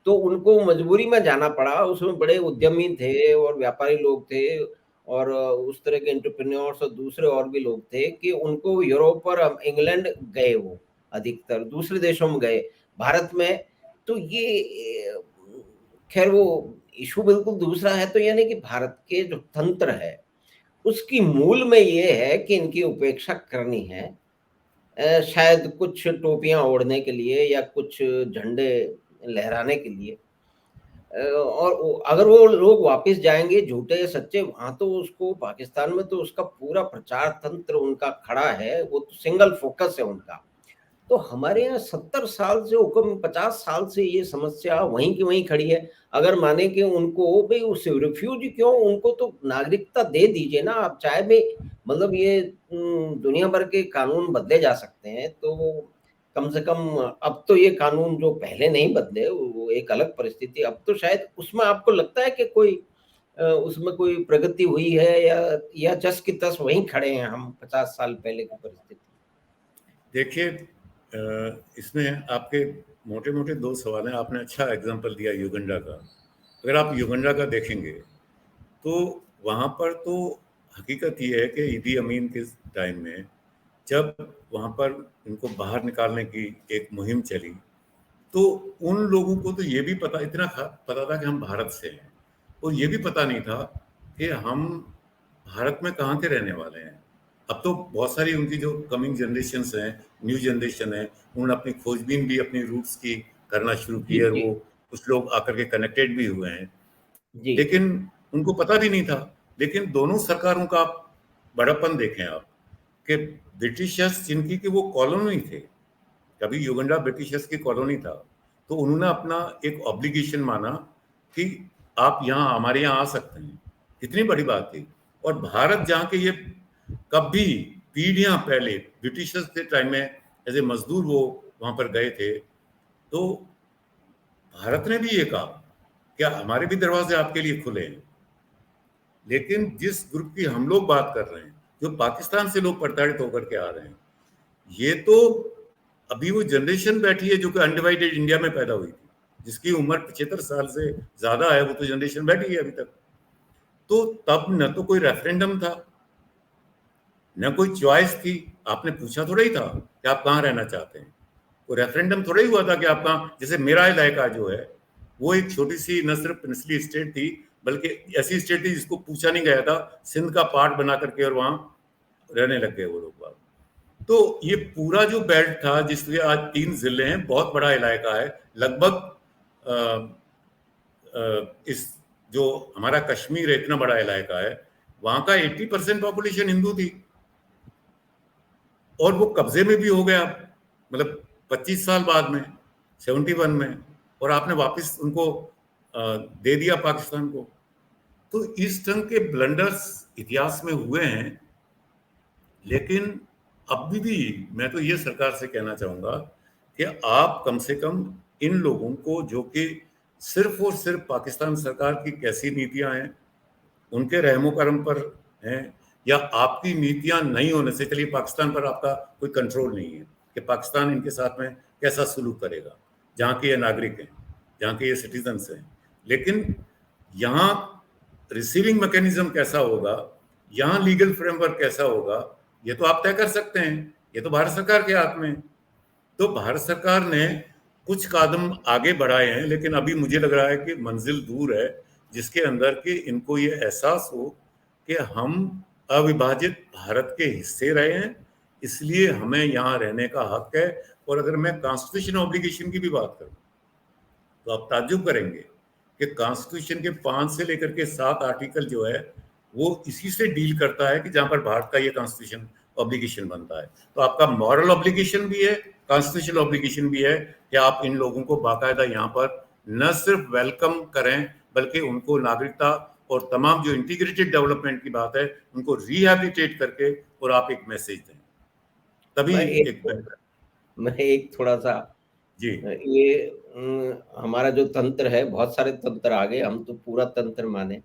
तो उनको मजबूरी में जाना पड़ा। उसमें बड़े उद्यमी थे और व्यापारी लोग थे, और उस तरह के एंटरप्रेन्योर्स और दूसरे और भी लोग थे, कि उनको यूरोप और इंग्लैंड गए, वो अधिकतर दूसरे देशों में गए, भारत में। तो ये खैर वो इशू बिल्कुल दूसरा है। तो यानी कि भारत के जो तंत्र है उसकी मूल में ये है कि इनकी उपेक्षा करनी है, शायद कुछ टोपियां ओढ़ने के लिए या कुछ झंडे लहराने के लिए। और अगर वो लोग वापस जाएंगे झूठे या सच्चे, वहां तो उसको पाकिस्तान में तो उसका पूरा प्रचार तंत्र उनका खड़ा है, वो तो सिंगल फोकस है उनका। तो हमारे यहाँ 70 साल से, हुक्म 50 साल से ये समस्या वहीं की वहीं खड़ी है। अगर माने कि उनको भाई उस रिफ्यूज क्यों, उनको तो नागरिकता दे दीजिए ना आप, चाहे भी मतलब ये दुनिया भर के कानून बदले जा सकते हैं, तो कम से कम अब तो ये कानून जो पहले नहीं बदले वो एक अलग परिस्थिति, अब तो शायद उसमें आपको लगता है कि कोई उसमें कोई प्रगति हुई है, या जस की तस वहीं खड़े हैं हम 50 साल पहले की परिस्थिति। देखिए, इसमें आपके मोटे मोटे दो सवाल हैं। आपने अच्छा एग्जांपल दिया युगंडा का। अगर आप युगंडा का देखेंगे तो वहाँ पर तो हकीकत ये है कि ईदी अमीन के टाइम में जब वहाँ पर इनको बाहर निकालने की एक मुहिम चली, तो उन लोगों को तो ये भी पता पता था कि हम भारत से हैं, और ये भी पता नहीं था कि हम भारत में कहाँ के रहने वाले हैं। अब तो बहुत सारी उनकी जो कमिंग जनरेशन्स हैं, न्यू जनरेशन है, उन्होंने अपनी खोजबीन भी अपनी रूट्स की करना शुरू की जी, है, और जी, वो कुछ लोग आकर के कनेक्टेड भी हुए हैं, जी, लेकिन उनको पता भी नहीं था। लेकिन दोनों सरकारों का बड़ापन देखें आप, कि ब्रिटिशर्स जिनकी कि वो कॉलोनी थे, कभी युगंडा ब्रिटिशर्स की कॉलोनी था, तो उन्होंने अपना एक ऑब्लिगेशन माना कि आप यहाँ हमारे यहाँ आ सकते हैं। कितनी बड़ी बात थी। और भारत जहाँ के ये कभी पीढ़ियां पहले ब्रिटिशर्स के टाइम में एज ए मजदूर वो वहां पर गए थे, तो भारत ने भी ये कहा क्या हमारे भी दरवाजे आपके लिए खुले हैं। लेकिन जिस ग्रुप की हम लोग बात कर रहे हैं, जो पाकिस्तान से लोग प्रताड़ित होकर के आ रहे हैं, ये तो अभी वो जनरेशन बैठी है जो कि अनडिवाइडेड इंडिया में पैदा हुई थी, जिसकी उम्र 75 साल से ज्यादा है, वो तो जनरेशन बैठी है अभी तक। तो तब न तो कोई रेफरेंडम था, न कोई चॉइस थी। आपने पूछा थोड़ा ही था कि आप कहाँ रहना चाहते हैं। वो रेफरेंडम थोड़ा ही हुआ था कि आप कहाँ, जैसे मेरा इलाका जो है वो एक छोटी सी न सिर्फ प्रिंसली स्टेट थी, बल्कि ऐसी स्टेट थी जिसको पूछा नहीं गया था, सिंध का पार्ट बना करके और वहां रहने लग गए वो लोग बाग। तो ये पूरा जो बेल्ट था जिसमें आज 3 जिले हैं, बहुत बड़ा इलाका है। लगभग इस जो हमारा कश्मीर है, इतना बड़ा इलाका है, वहां का 80% पॉपुलेशन हिंदू थी, और वो कब्जे में भी हो गया, मतलब 25 साल बाद में, 71 में, और आपने वापस उनको दे दिया पाकिस्तान को। तो इस ढंग के ब्लंडर्स इतिहास में हुए हैं। लेकिन अभी भी मैं तो ये सरकार से कहना चाहूंगा कि आप कम से कम इन लोगों को, जो कि सिर्फ और सिर्फ पाकिस्तान सरकार की कैसी नीतियां हैं उनके रहमो करम पर हैं, या आपकी नीतियां नहीं होने से, चलिए पाकिस्तान पर आपका कोई कंट्रोल नहीं है कि पाकिस्तान इनके साथ में कैसा सलूक करेगा, जहाँ के ये नागरिक हैं, जहाँ के ये सिटीजन्स हैं, लेकिन यहाँ रिसीविंग मैकेनिज्म कैसा होगा, यहाँ लीगल फ्रेमवर्क कैसा होगा, ये तो आप तय कर सकते हैं। ये तो भारत सरकार के हाथ में है। तो भारत सरकार ने कुछ कदम आगे बढ़ाए हैं, लेकिन अभी मुझे लग रहा है कि मंजिल दूर है, जिसके अंदर कि इनको ये एहसास हो कि हम अविभाजित भारत के हिस्से रहे हैं, इसलिए हमें यहाँ रहने का हक है। और अगर मैं कॉन्स्टिट्यूशन ऑब्लिगेशन की भी बात करूं, तो आप ताज्जुब करेंगे कि कॉन्स्टिट्यूशन के 5 से लेकर के 7 आर्टिकल जो है वो इसी से डील करता है कि जहां पर भारत का ये कॉन्स्टिट्यूशन ऑब्लिगेशन बनता है। तो आपका मॉरल ऑब्लिगेशन भी है, कॉन्स्टिट्यूशनल ऑब्लिगेशन भी है कि आप इन लोगों को बाकायदा यहाँ पर न सिर्फ वेलकम करें, बल्कि उनको नागरिकता और तमाम जो इंटीग्रेटेड डेवलपमेंट की बात है उनको रिहैबिलिटेट करके और आप एक मैसेज दें, तभी मैं एक एक मैं एक थोड़ा-सा जी ये हमारा जो तंत्र है, बहुत सारे तंत्र आ गए, हम तो पूरा तंत्र माने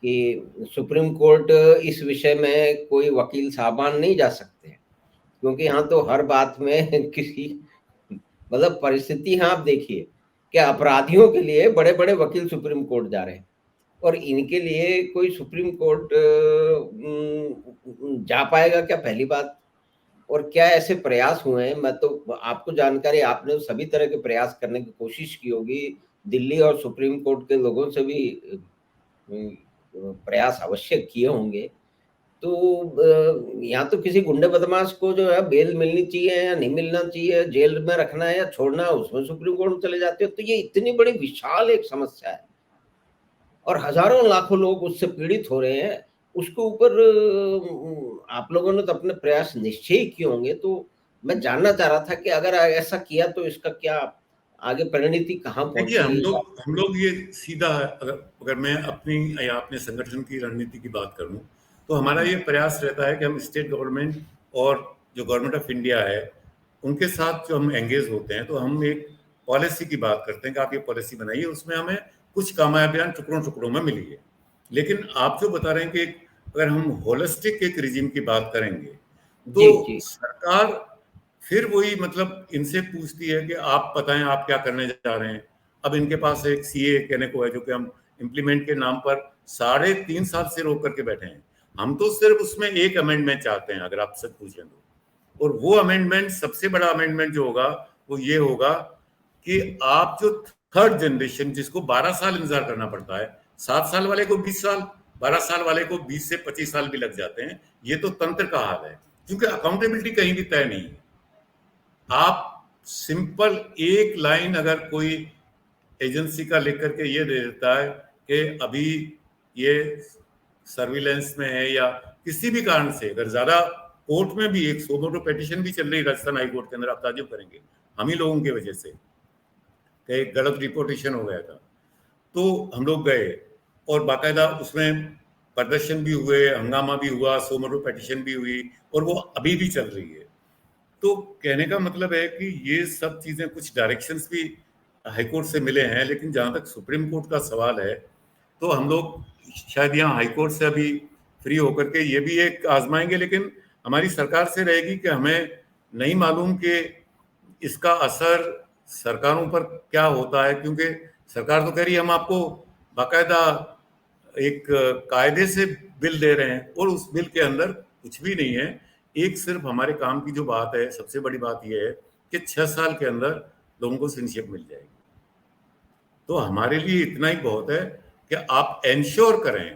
कि सुप्रीम कोर्ट इस विषय में कोई वकील साहबान नहीं जा सकते हैं, क्योंकि यहाँ तो हर बात में किसी मतलब परिस्थिति यहाँ आप देखिए कि अपराधियों के लिए बड़े-बड़े वकील सुप्रीम कोर्ट जा रहे हैं और इनके लिए कोई सुप्रीम कोर्ट जा पाएगा क्या पहली बात? और क्या ऐसे प्रयास हुए हैं? मैं तो आपको जानकारी आपने तो सभी तरह के प्रयास करने की कोशिश की होगी, दिल्ली और सुप्रीम कोर्ट के लोगों से भी प्रयास अवश्य किए होंगे। तो यहाँ तो किसी गुंडे बदमाश को जो है बेल मिलनी चाहिए या नहीं मिलना चाहिए, जेल में रखना है या छोड़ना है, उसमें सुप्रीम कोर्ट में चले जाते हो। तो ये इतनी बड़ी विशाल एक समस्या है और हज़ारों लाखों लोग उससे पीड़ित हो रहे हैं। उसके ऊपर आप लोगों ने तो अपने प्रयास निश्चय ही किए होंगे, तो मैं जानना चाह रहा था कि अगर ऐसा किया तो इसका क्या आगे परिणति कहाँ देखिए, पहुँचेगी? हम लोग ये सीधा, अगर अगर मैं अपनी या अपने संगठन की रणनीति की बात करूं, तो हमारा ये प्रयास रहता है कि हम स्टेट गवर्नमेंट और जो गवर्नमेंट ऑफ इंडिया है उनके साथ जो हम एंगेज होते हैं, तो हम एक पॉलिसी की बात करते हैं कि आप ये पॉलिसी बनाइए, उसमें हमें कुछ कामयाबियां टुकड़ों टुकड़ों में मिली है। लेकिन आप जो बता रहे हैं कि अगर हम होलिस्टिक एक रिजीम की बात करेंगे, जी, तो जी। सरकार फिर वही मतलब इनसे पूछती है कि आप बताएं आप क्या करने जा रहे हैं। अब इनके पास एक सीए कहने को है, जो कि हम इम्प्लीमेंट के नाम पर 3.5 साल से रोक करके बैठे हैं। हम तो सिर्फ उसमें एक अमेंडमेंट चाहते हैं, अगर आप सच पूछें तो। और वो अमेंडमेंट, सबसे बड़ा अमेंडमेंट जो होगा वो ये होगा कि आप जो थर्ड जनरेशन, जिसको 12 साल इंतजार करना पड़ता है, 7 साल वाले को 20 साल, 12 साल वाले को 20 से 25 साल भी लग जाते हैं, ये तो तंत्र का हाल है, क्योंकि अकाउंटेबिलिटी कहीं भी तय नहीं है। आप सिंपल एक लाइन अगर कोई एजेंसी का लिख करके ये दे देता है कि अभी ये सर्विलेंस में है, या किसी भी कारण से अगर ज्यादा, कोर्ट में भी एक सोमोटो पेटिशन भी चल रही है राजस्थान हाई कोर्ट के अंदर, आप ताजुब करेंगे, हम ही लोगों की वजह से, कि एक गलत रिपोर्टेशन हो गया था। तो हम लोग गए और बाकायदा उसमें प्रदर्शन भी हुए, हंगामा भी हुआ, सोमोटो पेटिशन भी हुई, और वो अभी भी चल रही है। तो कहने का मतलब है कि ये सब चीजें, कुछ डायरेक्शंस भी हाईकोर्ट से मिले हैं, लेकिन जहां तक सुप्रीम कोर्ट का सवाल है, तो हम लोग शायद यहाँ हाईकोर्ट से अभी फ्री होकर के ये भी एक आजमाएंगे, लेकिन हमारी सरकार से रहेगी कि हमें नहीं मालूम कि इसका असर सरकारों पर क्या होता है, क्योंकि सरकार तो कह रही है हम आपको बाकायदा एक कायदे से बिल दे रहे हैं, और उस बिल के अंदर कुछ भी नहीं है। एक सिर्फ हमारे काम की जो बात है, सबसे बड़ी बात यह है कि 6 साल के अंदर लोगों को सिटीजनशिप मिल जाएगी। तो हमारे लिए इतना ही बहुत है कि आप एंश्योर करें,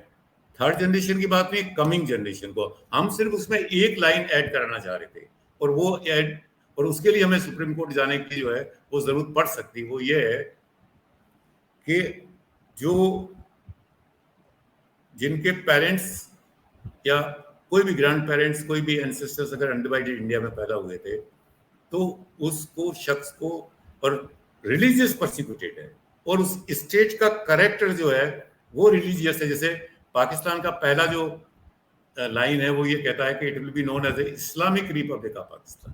थर्ड जनरेशन की बात नहीं, कमिंग जनरेशन को हम सिर्फ उसमें एक लाइन ऐड कराना चाह रहे थे, और वो ऐड, और उसके लिए हमें सुप्रीम कोर्ट जाने की जो है वो जरूरत पड़ सकती, वो ये है कि जो जिनके पेरेंट्स या कोई भी ग्रैंड पेरेंट्स, कोई भी एंसेस्टर्स अगर अनडिवाइडेड इंडिया में पैदा हुए थे, तो उसको, शख्स को, और रिलीजियस परसिक्यूटेड है, और उस स्टेट का करेक्टर जो है वो रिलीजियस है। जैसे पाकिस्तान का पहला जो लाइन है वो ये कहता है कि it will be known as a Islamic Republic of Pakistan.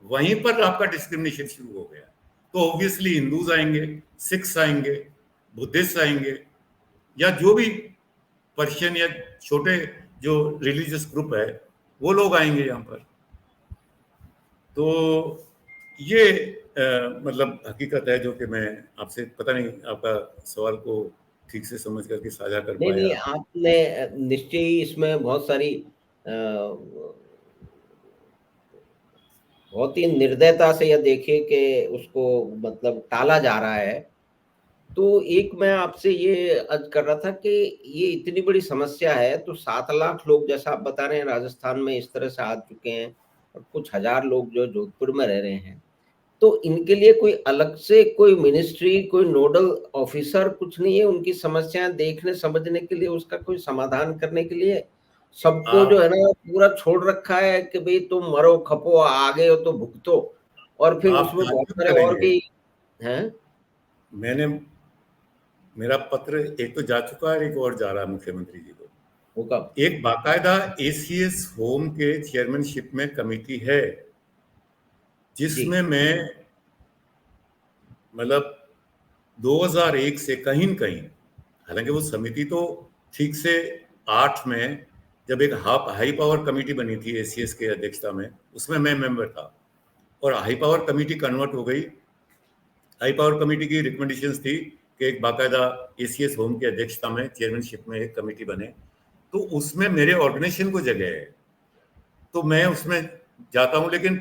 वहीं पर आपका डिस्क्रिमिनेशन शुरू हो गया। तो ऑब्वियसली हिंदूज आएंगे, सिख्स आएंगे, बुद्धिस्ट आएंगे, या जो भी पर्शियन या छोटे जो रिलीजियस ग्रुप है वो लोग आएंगे यहाँ पर। तो ये मतलब हकीकत है जो कि मैं आपसे, पता नहीं आपका सवाल को ठीक से समझ करके साझा कर नहीं नहीं, पाया। आपने निश्चय ही इसमें बहुत सारी बहुत ही निर्दयता से यह देखे कि उसको मतलब टाला जा रहा है। तो एक मैं आपसे ये अर्ज कर रहा था कि ये इतनी बड़ी समस्या है, तो 7 लाख लोग जैसा आप बता रहे हैं राजस्थान में इस तरह से आ चुके हैं, और कुछ हजार लोग जो जोधपुर में रह रहे हैं, तो इनके लिए कोई अलग से कोई मिनिस्ट्री, कोई नोडल ऑफिसर कुछ नहीं है उनकी समस्याएं देखने समझने के लिए, उसका कोई समाधान करने के लिए? सबको जो आप है ना पूरा छोड़ रखा है कि भाई तुम मरो खपो, आगे हो तो भुगतो, और फिर आप उसमें बहुत ताज्जुब सारे और करेंगे, भी हैं। मैंने, मेरा पत्र एक तो जा चुका है, एक और जा रहा है मुख्यमंत्री जी को। वो कब? एक बाकायदा एसीएस होम के चेयरमैनशिप में कमेटी है, जी। जिसमें मैं मतलब 2001 से कहीं न कहीं, हालांकि वो समिति तो ठीक से 8 में जब एक हाई पावर कमेटी बनी थी एसीएस के अध्यक्षता में, उसमें मैं मेंबर था, और हाई पावर कमेटी कन्वर्ट हो गई। हाई पावर कमेटी की रिकमेंडेशंस थी कि एक बाकायदा एसीएस होम की अध्यक्षता में चेयरमैनशिप में एक कमेटी बने, तो उसमें मेरे ऑर्गेनाइजेशन को जगह है, तो मैं उसमें जाता हूं। लेकिन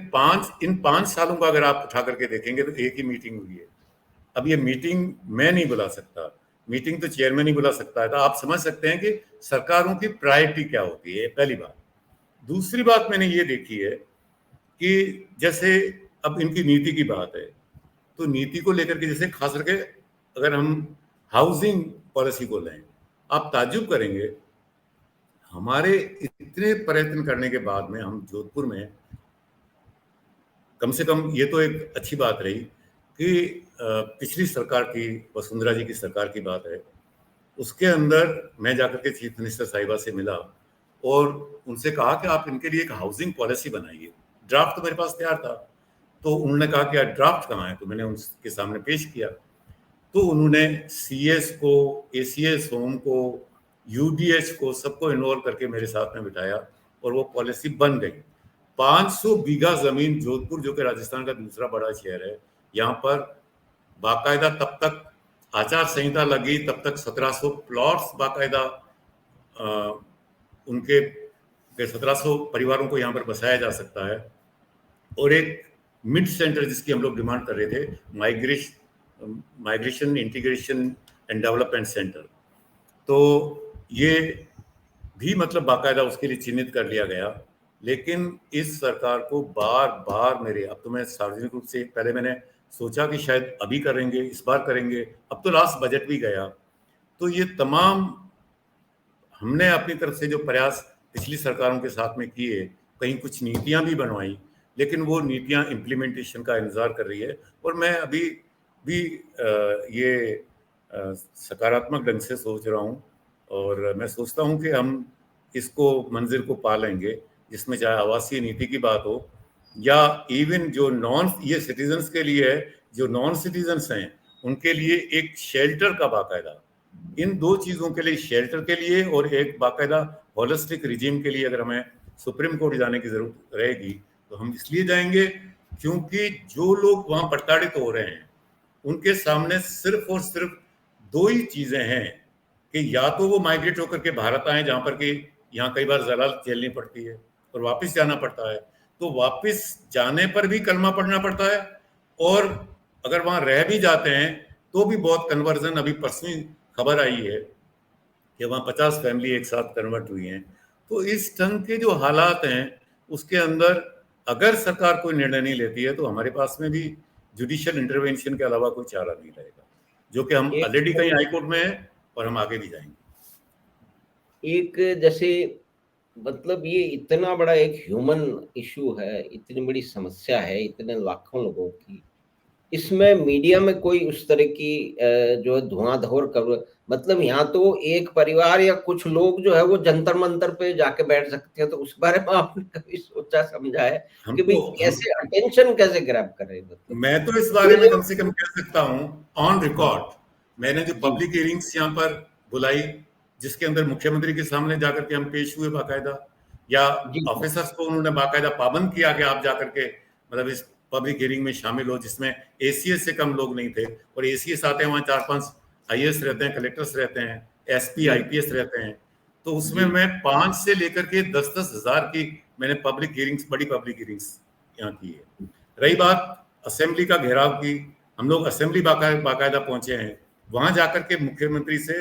इन 5 सालों का अगर आप उठा करके देखेंगे तो एक ही मीटिंग हुई है। अब ये मीटिंग मैं नहीं बुला सकता, मीटिंग तो चेयरमैन ही बुला सकता है। तो आप समझ सकते हैं कि सरकारों की प्रायोरिटी क्या होती है, पहली बात। दूसरी बात मैंने ये देखी है कि जैसे अब इनकी नीति की बात है, तो नीति को लेकर के जैसे खास करके अगर हम हाउसिंग पॉलिसी को लें, आप ताज्जुब करेंगे, हमारे इतने प्रयत्न करने के बाद में हम जोधपुर में कम से कम, ये तो एक अच्छी बात रही कि पिछली सरकार की, वसुंधरा जी की सरकार की बात है, उसके अंदर मैं जाकर के चीफ मिनिस्टर साहिबा से मिला और उनसे कहा कि आप इनके लिए एक हाउसिंग पॉलिसी बनाइए। ड्राफ्ट तो मेरे पास तैयार था, तो उन्होंने कहा कि यार ड्राफ्ट कहाँ है, तो मैंने उनके सामने पेश किया। तो उन्होंने सीएस को, एसीएस होम को, यूडीएच को, सबको इन्वॉल्व करके मेरे साथ में बिठाया और वो पॉलिसी बन गई। 500 बीघा जमीन, जोधपुर जो कि राजस्थान का दूसरा बड़ा शहर है, यहाँ पर बाकायदा तब तक आचार संहिता लगी तब तक 1700 प्लॉट्स बाकायदा उनके 1700 परिवारों को यहाँ पर बसाया जा सकता है। और एक मिड सेंटर जिसकी हम लोग डिमांड कर रहे थे, migration integration and development centre, तो ये भी मतलब बाकायदा उसके लिए चिन्हित कर लिया गया। लेकिन इस सरकार को बार बार अब तो मैं सार्वजनिक रूप से, पहले मैंने सोचा कि शायद अभी करेंगे, इस बार करेंगे, अब तो लास्ट बजट भी गया, तो ये तमाम हमने अपनी तरफ से जो प्रयास पिछली सरकारों के साथ में किए, कहीं कुछ नीतियां भी बनवाई, लेकिन वो नीतियां इम्प्लीमेंटेशन का इंतजार कर रही है। और मैं अभी भी ये सकारात्मक ढंग से सोच रहा हूँ, और मैं सोचता हूँ कि हम इसको मंजिल को पा लेंगे, जिसमें चाहे आवासीय नीति की बात हो, या इवन जो ये सिटीजन्स के लिए है, जो नॉन सिटीजन्स हैं उनके लिए एक शेल्टर का बाकायदा, इन दो चीजों के लिए, शेल्टर के लिए और एक बाकायदा होलिस्टिक रिजीम के लिए अगर हमें सुप्रीम कोर्ट जाने की जरूरत रहेगी तो हम इसलिए जाएंगे क्योंकि जो लोग वहां प्रताड़ित हो रहे हैं उनके सामने सिर्फ और सिर्फ दो ही चीजें हैं कि या तो वो माइग्रेट होकर के भारत आए, जहां पर कि यहाँ कई बार जलाल झेलनी पड़ती है और वापस जाना पड़ता है, तो वापस जाने पर भी कलमा पढ़ना पड़ता है, और अगर वहां रह भी जाते हैं तो भी बहुत कन्वर्जन, अभी परसों ही खबर आई है कि वहां 50 फैमिली एक साथ कन्वर्ट हुई हैं। तो इस ढंग के जो हालात हैं उसके अंदर अगर सरकार कोई निर्णय नहीं लेती है तो हमारे पास में भी जुडिशियल इंटरवेंशन के अलावा कोई चारा नहीं रहेगा, जो कि हम एक ऑलरेडी कहीं हाईकोर्ट में है और हम आगे भी जाएंगे। एक जैसे मतलब ये इतना बड़ा एक ह्यूमन इशू है, इतनी बड़ी समस्या है, इतने लाखों लोगों की, इसमें मीडिया में कोई उस तरह की जो है धुआंधार खबर, मतलब यहाँ तो एक परिवार या कुछ लोग जो है वो जंतर मंतर पे जाके बैठ सकते हैं, तो उस बारे में आपने कभी सोचा समझा है कि भाई हमको हम कैसे अटेंशन कैसे ग्रैब करें, मतलब मैं तो इस बारे में कम से कम कह सकता हूं ऑन हाँ रिकॉर्ड, मैंने जो जी पब्लिक हियरिंग्स यहाँ पर बुलाई, जिसके अंदर मुख्यमंत्री के सामने जाकर के हम पेश हुए बाकायदा, या जी ऑफिसर्स को उन्होंने बाकायदा पाबंद किया कि आप जाकर के मतलब इस पब्लिक हियरिंग में शामिल हो, जिसमें एसीएस से कम लोग नहीं थे, और एसीएस आते हैं वहाँ 4-5 आईएएस रहते हैं, कलेक्टर्स रहते हैं, एसपी जी आईपीएस रहते हैं। तो उसमें जी मैं 5 से लेकर के 10-10 हजार की मैंने पब्लिक हियरिंग्स, बड़ी पब्लिक हियरिंग्स यहाँ की है। रही बात असेंबली का घेराव की, हम लोग असेंबली बाकायदा पहुंचे हैं, वहां जाकर के मुख्यमंत्री से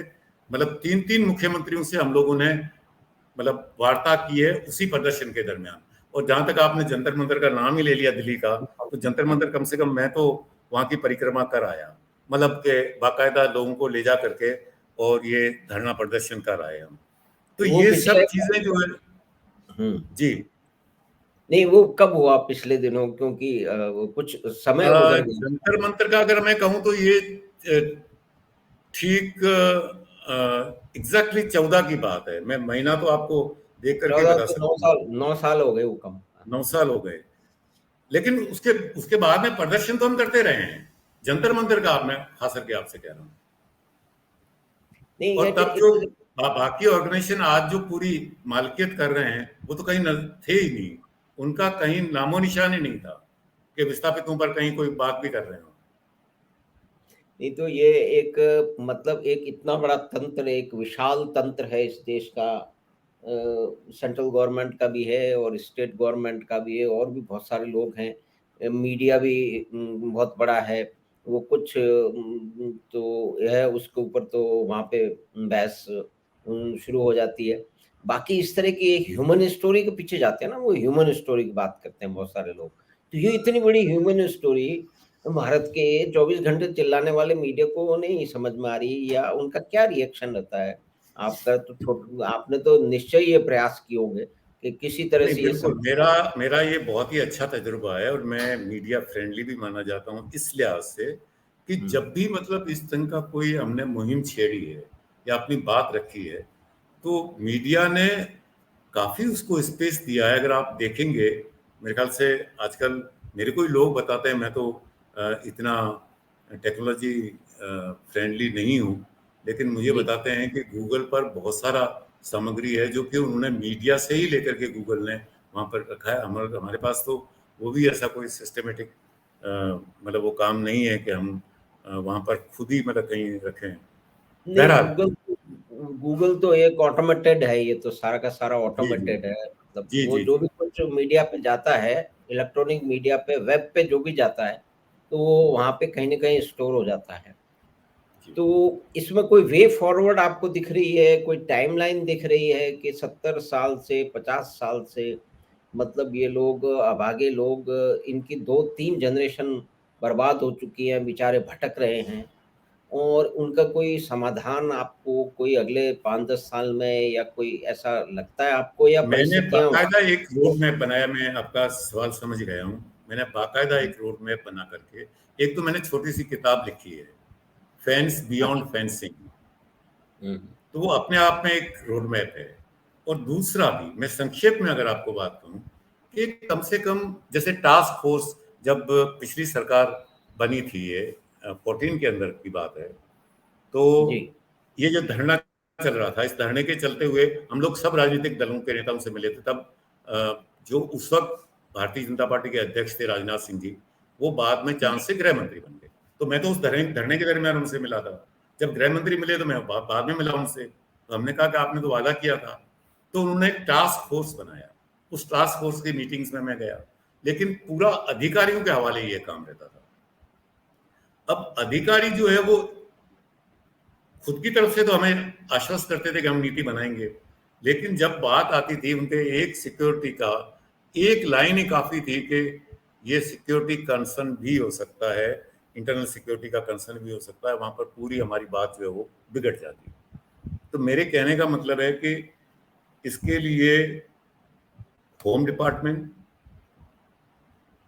मतलब 3-3 मुख्यमंत्रियों से हम लोगों ने मतलब वार्ता की है उसी प्रदर्शन के दरमियान। और जहां तक आपने जंतर मंतर का नाम ही ले लिया दिल्ली का, तो जंतर मंतर कम से कम मैं तो वहां की परिक्रमा कर आया, मतलब के बाकायदा लोगों को ले जा करके और ये धरना प्रदर्शन कर आए हम। तो वो ये पिछले सब चीजें जो है, हम्म जी, नहीं वो कब हुआ, पिछले दिनों, क्योंकि वो कुछ समय गुजर गया। जंतर मंतर का अगर मैं कहूँ तो ये ठीक एग्जैक्टली 14 की बात है, मैं महीना तो आपको देख करके ही 14 बता से सकता हूँ। 9 साल हो गए वो कम। 9 साल हो गए, लेकिन उसके उसके बाद में प्रदर्शन तो हम करते रहे हैं। जंतर मंतर का आप मैं खास करके आपसे कह रहा हूँ। नहीं और ये तब जो बाकी ऑर्गेनाइजेशन आज जो पूरी मालिकियत कर रहे हैं वो तो कहीं थे ही नहीं, उनका कहीं नामो निशान ही नहीं था कि विस्थापितों पर कहीं कोई बात भी कर रहे हो। नहीं तो ये एक मतलब एक इतना बड़ा तंत्र, एक विशाल तंत्र है इस देश का, सेंट्रल गवर्नमेंट का भी है और स्टेट गवर्नमेंट का भी है, और भी बहुत सारे लोग हैं, मीडिया भी बहुत बड़ा है, वो कुछ तो है उसके ऊपर तो वहाँ पे बहस शुरू हो जाती है। बाकी इस तरह की एक ह्यूमन स्टोरी के पीछे जाते हैं ना, वो ह्यूमन स्टोरी की बात करते हैं बहुत सारे लोग, तो ये इतनी बड़ी ह्यूमन स्टोरी भारत के 24 घंटे चिल्लाने वाले मीडिया को नहीं समझ में आ रही, या उनका क्या रिएक्शन रहता है? आपका तो आपने तो निश्चय ये प्रयास किए होंगे कि किसी तरह नहीं, से ये बिल्कुल मेरा मेरा ये बहुत ही अच्छा तजुर्बा है, और मैं मीडिया फ्रेंडली भी माना जाता हूँ इस लिहाज से कि हुँ, जब भी मतलब इस तरह का कोई हमने मुहिम छेड़ी है या अपनी बात रखी है, तो मीडिया ने काफी उसको स्पेस दिया है। अगर आप देखेंगे, मेरे ख्याल से आजकल मेरे को ही लोग बताते हैं, मैं तो इतना टेक्नोलॉजी फ्रेंडली नहीं हूँ, लेकिन मुझे जी, बताते हैं कि गूगल पर बहुत सारा सामग्री है जो कि उन्होंने मीडिया से ही लेकर के गूगल ने वहाँ पर रखा है। हमारे हमारे पास तो वो भी ऐसा कोई सिस्टमेटिक मतलब वो काम नहीं है कि हम वहाँ पर खुद ही मतलब कहीं रखें। नहीं बहरहाल, गूगल गूगल तो एक ऑटोमेटेड है, ये तो सारा का सारा जी जी ऑटोमेटेड है। मतलब जी वो जी जो जी भी कुछ मीडिया पे जाता है, इलेक्ट्रॉनिक मीडिया पे, वेब पे जो भी जाता है, तो वो वहाँ पे कहीं न कहीं स्टोर हो जाता है। जी। तो इसमें कोई वे फॉरवर्ड आपको दिख रही है, कोई टाइमलाइन दिख रही है कि 70 साल से 50 साल से, मतलब ये लोग अभागे लोग, इनकी 2-3 जनरेशन बर्बाद हो चुकी हैं, बेचारे भटक रहे हैं, और उनका कोई समाधान आपको कोई अगले 5-10 साल में या कोई ऐसा लगता है आपको, या मैंने परिस्थितियाँ वहाँ बाकायदा एक ये। रोड मैप बनाया, मैं आपका सवाल समझ गया हूँ। मैंने बाकायदा एक रोड मैप बना करके, एक तो मैंने छोटी सी किताब लिखी है, फेंस बियॉन्ड अच्छा। फेंसिंग, हुँ, तो वो अपने आप में एक रोड मैप है। और दूसरा भी मैं संक्षेप में अगर आपको बात कहूँ कि कम से कम जैसे टास्क फोर्स जब पिछली सरकार बनी थी, ये 14 के अंदर की बात है, तो जी। ये जो धरना चल रहा था, इस धरने के चलते हुए हम लोग सब राजनीतिक दलों के नेताओं से मिले थे तब। जो उस वक्त भारतीय जनता पार्टी के अध्यक्ष थे राजनाथ सिंह जी, वो बाद में चांस जी। से गृह मंत्री बन गए। तो मैं तो उस धरने धरने के दरमियान उनसे मिला था। जब गृह मंत्री मिले तो मैं बाद में मिला उनसे, तो हमने कहा कि आपने तो वादा किया था। तो उन्होंने एक टास्क फोर्स बनाया, उस टास्क फोर्स की मीटिंग्स में मैं गया, लेकिन पूरा अधिकारियों के हवाले ये काम रहता था। अब अधिकारी जो है वो खुद की तरफ से तो हमें आश्वस्त करते थे कि हम नीति बनाएंगे, लेकिन जब बात आती थी उनके एक सिक्योरिटी का, एक लाइन ही काफी थी कि ये सिक्योरिटी कंसर्न भी हो सकता है, इंटरनल सिक्योरिटी का कंसर्न भी हो सकता है, वहां पर पूरी हमारी बात जो है वो बिगड़ जाती है। तो मेरे कहने का मतलब है कि इसके लिए home department,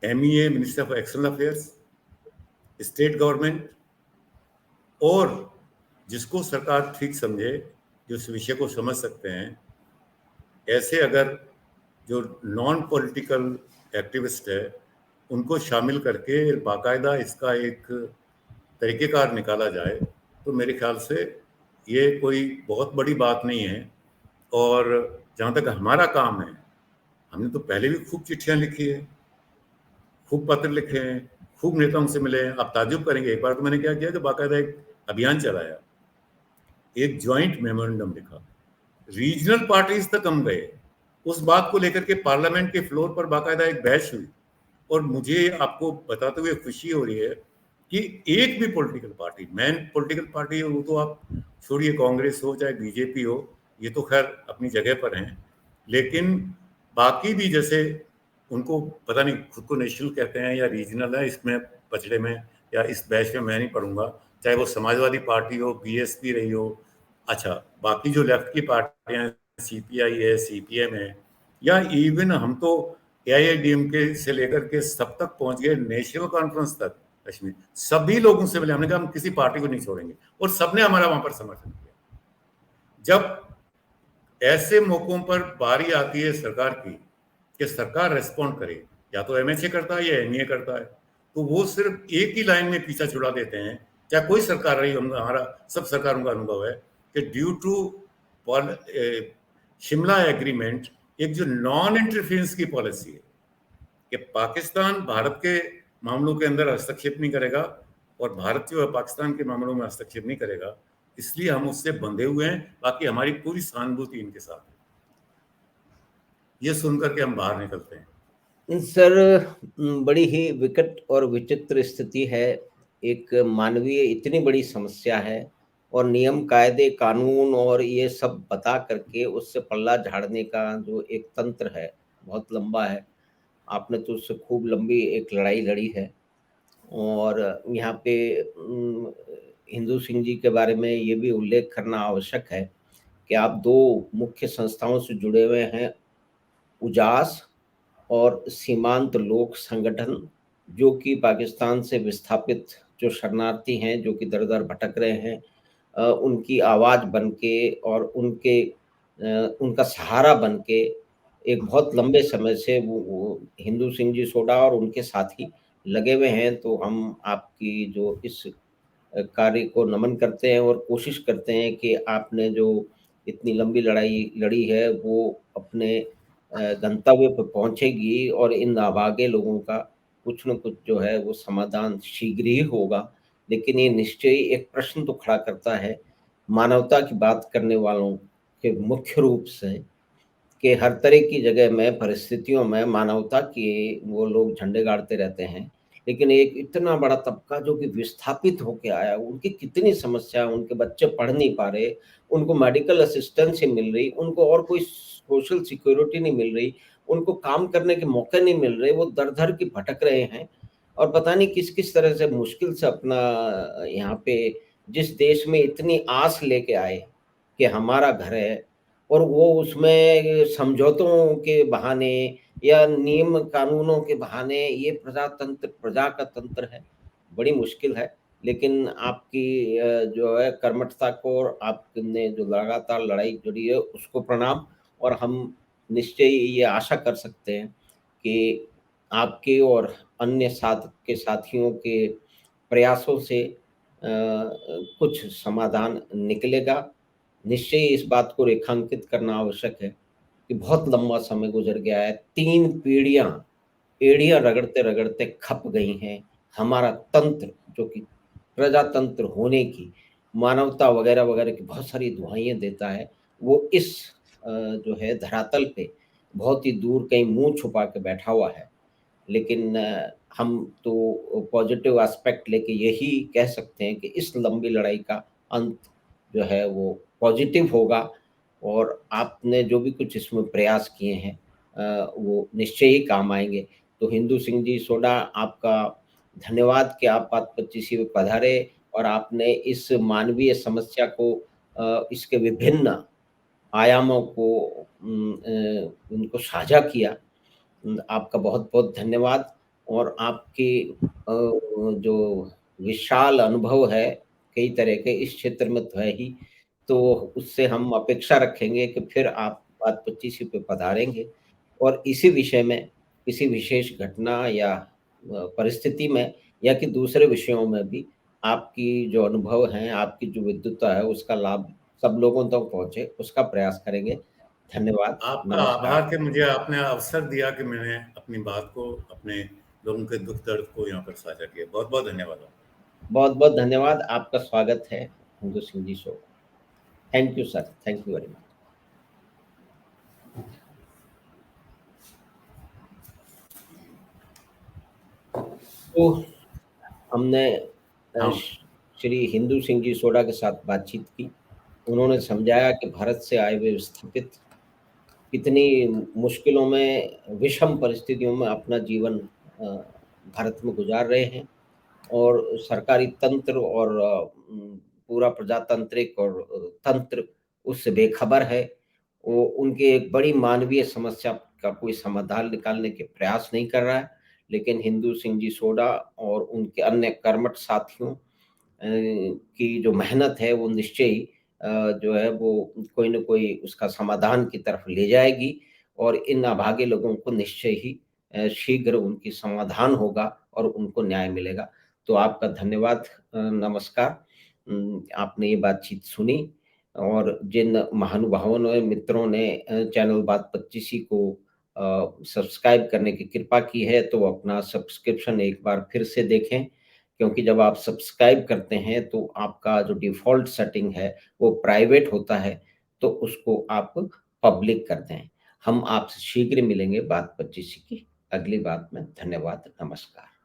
MEA minister of external affairs, state government, और जिसको सरकार ठीक समझे, जो इस विषय को समझ सकते हैं, ऐसे अगर जो नॉन पॉलिटिकल एक्टिविस्ट है उनको शामिल करके बाकायदा इसका एक तरीक़ेकार निकाला जाए, तो मेरे ख्याल से ये कोई बहुत बड़ी बात नहीं है। और जहाँ तक हमारा काम है, हमने तो पहले भी खूब चिट्ठियाँ लिखी है, खूब पत्र लिखे हैं, खूब नेताओं से मिले हैं। आप ताज्जुब करेंगे, एक बार तो मैंने क्या किया कि बाकायदा एक अभियान चलाया, एक ज्वाइंट मेमोरेंडम लिखा, रीजनल पार्टीज तक हम गए, उस बात को लेकर के पार्लियामेंट के फ्लोर पर बाकायदा एक बहस हुई। और मुझे आपको बताते हुए खुशी हो रही है कि एक भी political party, main political party, वो तो आप छोड़िए, कांग्रेस हो चाहे बीजेपी हो, ये तो खैर अपनी जगह पर हैं, लेकिन बाकी भी जैसे उनको पता नहीं खुद को नेशनल कहते हैं या रीजनल है, इसमें पचड़े में या इस बैच में मैं नहीं पढ़ूंगा, चाहे वो समाजवादी पार्टी हो, BSP रही हो, अच्छा बाकी जो लेफ्ट की पार्टियां हैं, CPI है, CPM है, या इवन हम तो AIADMK से लेकर के सब तक पहुंच गए, नेशनल कॉन्फ्रेंस तक कश्मीर, सभी लोगों से मिले, हमने कहा हम किसी पार्टी को नहीं छोड़ेंगे, और सबने हमारा वहां पर समर्थन किया। जब ऐसे मौकों पर बारी आती है सरकार की कि सरकार रेस्पॉन्ड करे, या तो MHA करता है या MEA करता है, तो वो सिर्फ एक ही लाइन में पीछा छुड़ा देते हैं, चाहे कोई सरकार रही, हमारा सब सरकारों का अनुभव है कि ड्यू टू शिमला एग्रीमेंट, एक जो नॉन इंटरफेरेंस की पॉलिसी है कि पाकिस्तान भारत के मामलों के अंदर हस्तक्षेप नहीं करेगा और भारत जो है पाकिस्तान के मामलों में हस्तक्षेप नहीं करेगा, इसलिए हम उससे बंधे हुए हैं, बाकी हमारी पूरी सहानुभूति इनके साथ है। ये सुनकर के हम बाहर निकलते हैं। सर, बड़ी ही विकट और विचित्र स्थिति है। एक मानवीय इतनी बड़ी समस्या है, और नियम, कायदे, कानून और ये सब बता करके उससे पल्ला झाड़ने का जो एक तंत्र है, बहुत लंबा है। आपने तो उससे खूब लंबी एक लड़ाई लड़ी है। और यहाँ पे हिंदू सिंह जी के बारे में ये भी उल्लेख करना आवश्यक है कि आप 2 मुख्य संस्थाओं से जुड़े हुए हैं, उजास और सीमांत लोक संगठन, जो कि पाकिस्तान से विस्थापित जो शरणार्थी हैं, जो कि दर-दर भटक रहे हैं, उनकी आवाज़ बन के और उनका सहारा बन के एक बहुत लंबे समय से वो हिंदू सिंह जी सोडा और उनके साथी लगे हुए हैं। तो हम आपकी जो इस कार्य को नमन करते हैं और कोशिश करते हैं कि आपने जो इतनी लंबी लड़ाई लड़ी है, वो अपने गंतव्य पे पहुँचेगी, और इन अभागे लोगों का कुछ न कुछ जो है वो समाधान शीघ्र ही होगा। लेकिन ये निश्चय ही एक प्रश्न तो खड़ा करता है मानवता की बात करने वालों के मुख्य रूप से कि हर तरह की जगह में, परिस्थितियों में मानवता के वो लोग झंडे गाड़ते रहते हैं। लेकिन एक इतना बड़ा तबका जो कि विस्थापित होके आया, उनकी कितनी समस्या है, उनके बच्चे पढ़ नहीं पा रहे, उनको मेडिकल असिस्टेंस ही मिल रही, उनको और कोई सोशल सिक्योरिटी नहीं मिल रही, उनको काम करने के मौके नहीं मिल रहे, वो दर-दर की भटक रहे हैं और पता नहीं किस-किस तरह से मुश्किल से अपना यहाँ पे जिस देश में इतनी आस लेके आए कि हमारा घर है और वो उसमें समझौतों के बहाने या नियम कानूनों के बहाने ये प्रजातंत्र प्रजा का तंत्र है, बड़ी मुश्किल है। लेकिन आपकी जो है कर्मठता को और आपने जो लगातार लड़ाई लड़ी है उसको प्रणाम और हम निश्चय ही ये आशा कर सकते हैं कि आपके और अन्य साथ के साथियों के प्रयासों से कुछ समाधान निकलेगा। निश्चय ही इस बात को रेखांकित करना आवश्यक है कि बहुत लंबा समय गुज़र गया है, 3 पीढ़ियाँ एड़ियाँ रगड़ते-रगड़ते खप गई हैं। हमारा तंत्र जो कि प्रजातंत्र होने की, मानवता वगैरह-वगैरह की बहुत सारी दुहाइयाँ देता है, वो इस जो है धरातल पे बहुत ही दूर कहीं मुँह छुपा के बैठा हुआ है। लेकिन हम तो पॉज़िटिव एस्पेक्ट लेके यही कह सकते हैं कि इस लंबी लड़ाई का अंत जो है वो पॉज़िटिव होगा और आपने जो भी कुछ इसमें प्रयास किए हैं वो निश्चय ही काम आएँगे। तो हिंदू सिंह जी सोडा आपका धन्यवाद कि आप बात 25 में पधारे और आपने इस मानवीय समस्या को इसके विभिन्न आयामों को उनको साझा किया। आपका बहुत-बहुत धन्यवाद और आपकी जो विशाल अनुभव है, कई तरह के इस क्षेत्र में तो है ही, तो उससे हम अपेक्षा रखेंगे कि फिर आप बात 25 पे पधारेंगे और इसी विषय में, किसी विशेष घटना या परिस्थिति में या कि दूसरे विषयों में भी आपकी जो अनुभव हैं, आपकी जो विद्वता है, उसका लाभ सब लोगों तक पहुँचे, उसका प्रयास करेंगे। धन्यवाद, आपका आभार नमस्कार। कि मुझे आपने अवसर दिया कि मैंने अपनी बात को, अपने लोगों के दुख दर्द को यहाँ पर साझा किया। बहुत-बहुत धन्यवाद आपका। बहुत-बहुत धन्यवाद। आपका स्वागत है Hindu Singh ji show. Thank you sir, thank you very much. तो हमने हाँ, श्री हिंदू सिंह जी सोडा के साथ बातचीत की। उन्होंने समझाया कि भारत से आए हुए विस्थापित कितनी मुश्किलों में, विषम परिस्थितियों में अपना जीवन भारत में गुज़ार रहे हैं और सरकारी तंत्र और पूरा प्रजातांत्रिक और तंत्र उससे बेखबर है। वो उनकी एक बड़ी मानवीय समस्या का कोई समाधान निकालने के प्रयास नहीं कर रहा है। लेकिन हिंदू सिंह जी सोडा और उनके अन्य कर्मठ साथियों की जो मेहनत है वो निश्चय ही जो है वो कोई न कोई उसका समाधान की तरफ ले जाएगी और इन अभागे लोगों को निश्चय ही शीघ्र उनकी समाधान होगा और उनको न्याय मिलेगा। तो आपका धन्यवाद, नमस्कार। आपने ये बातचीत सुनी और जिन महानुभावों ने, मित्रों ने चैनल बात 25 को सब्सक्राइब करने की कृपा की है, तो अपना सब्सक्रिप्शन एक बार फिर से देखें, क्योंकि जब आप सब्सक्राइब करते हैं, तो आपका जो डिफ़ॉल्ट सेटिंग है, वो प्राइवेट होता है, तो उसको आप पब्लिक कर दें। हम आपसे शीघ्र मिलेंगे बात 25 की अगली बात में। धन्यवाद, नमस्कार।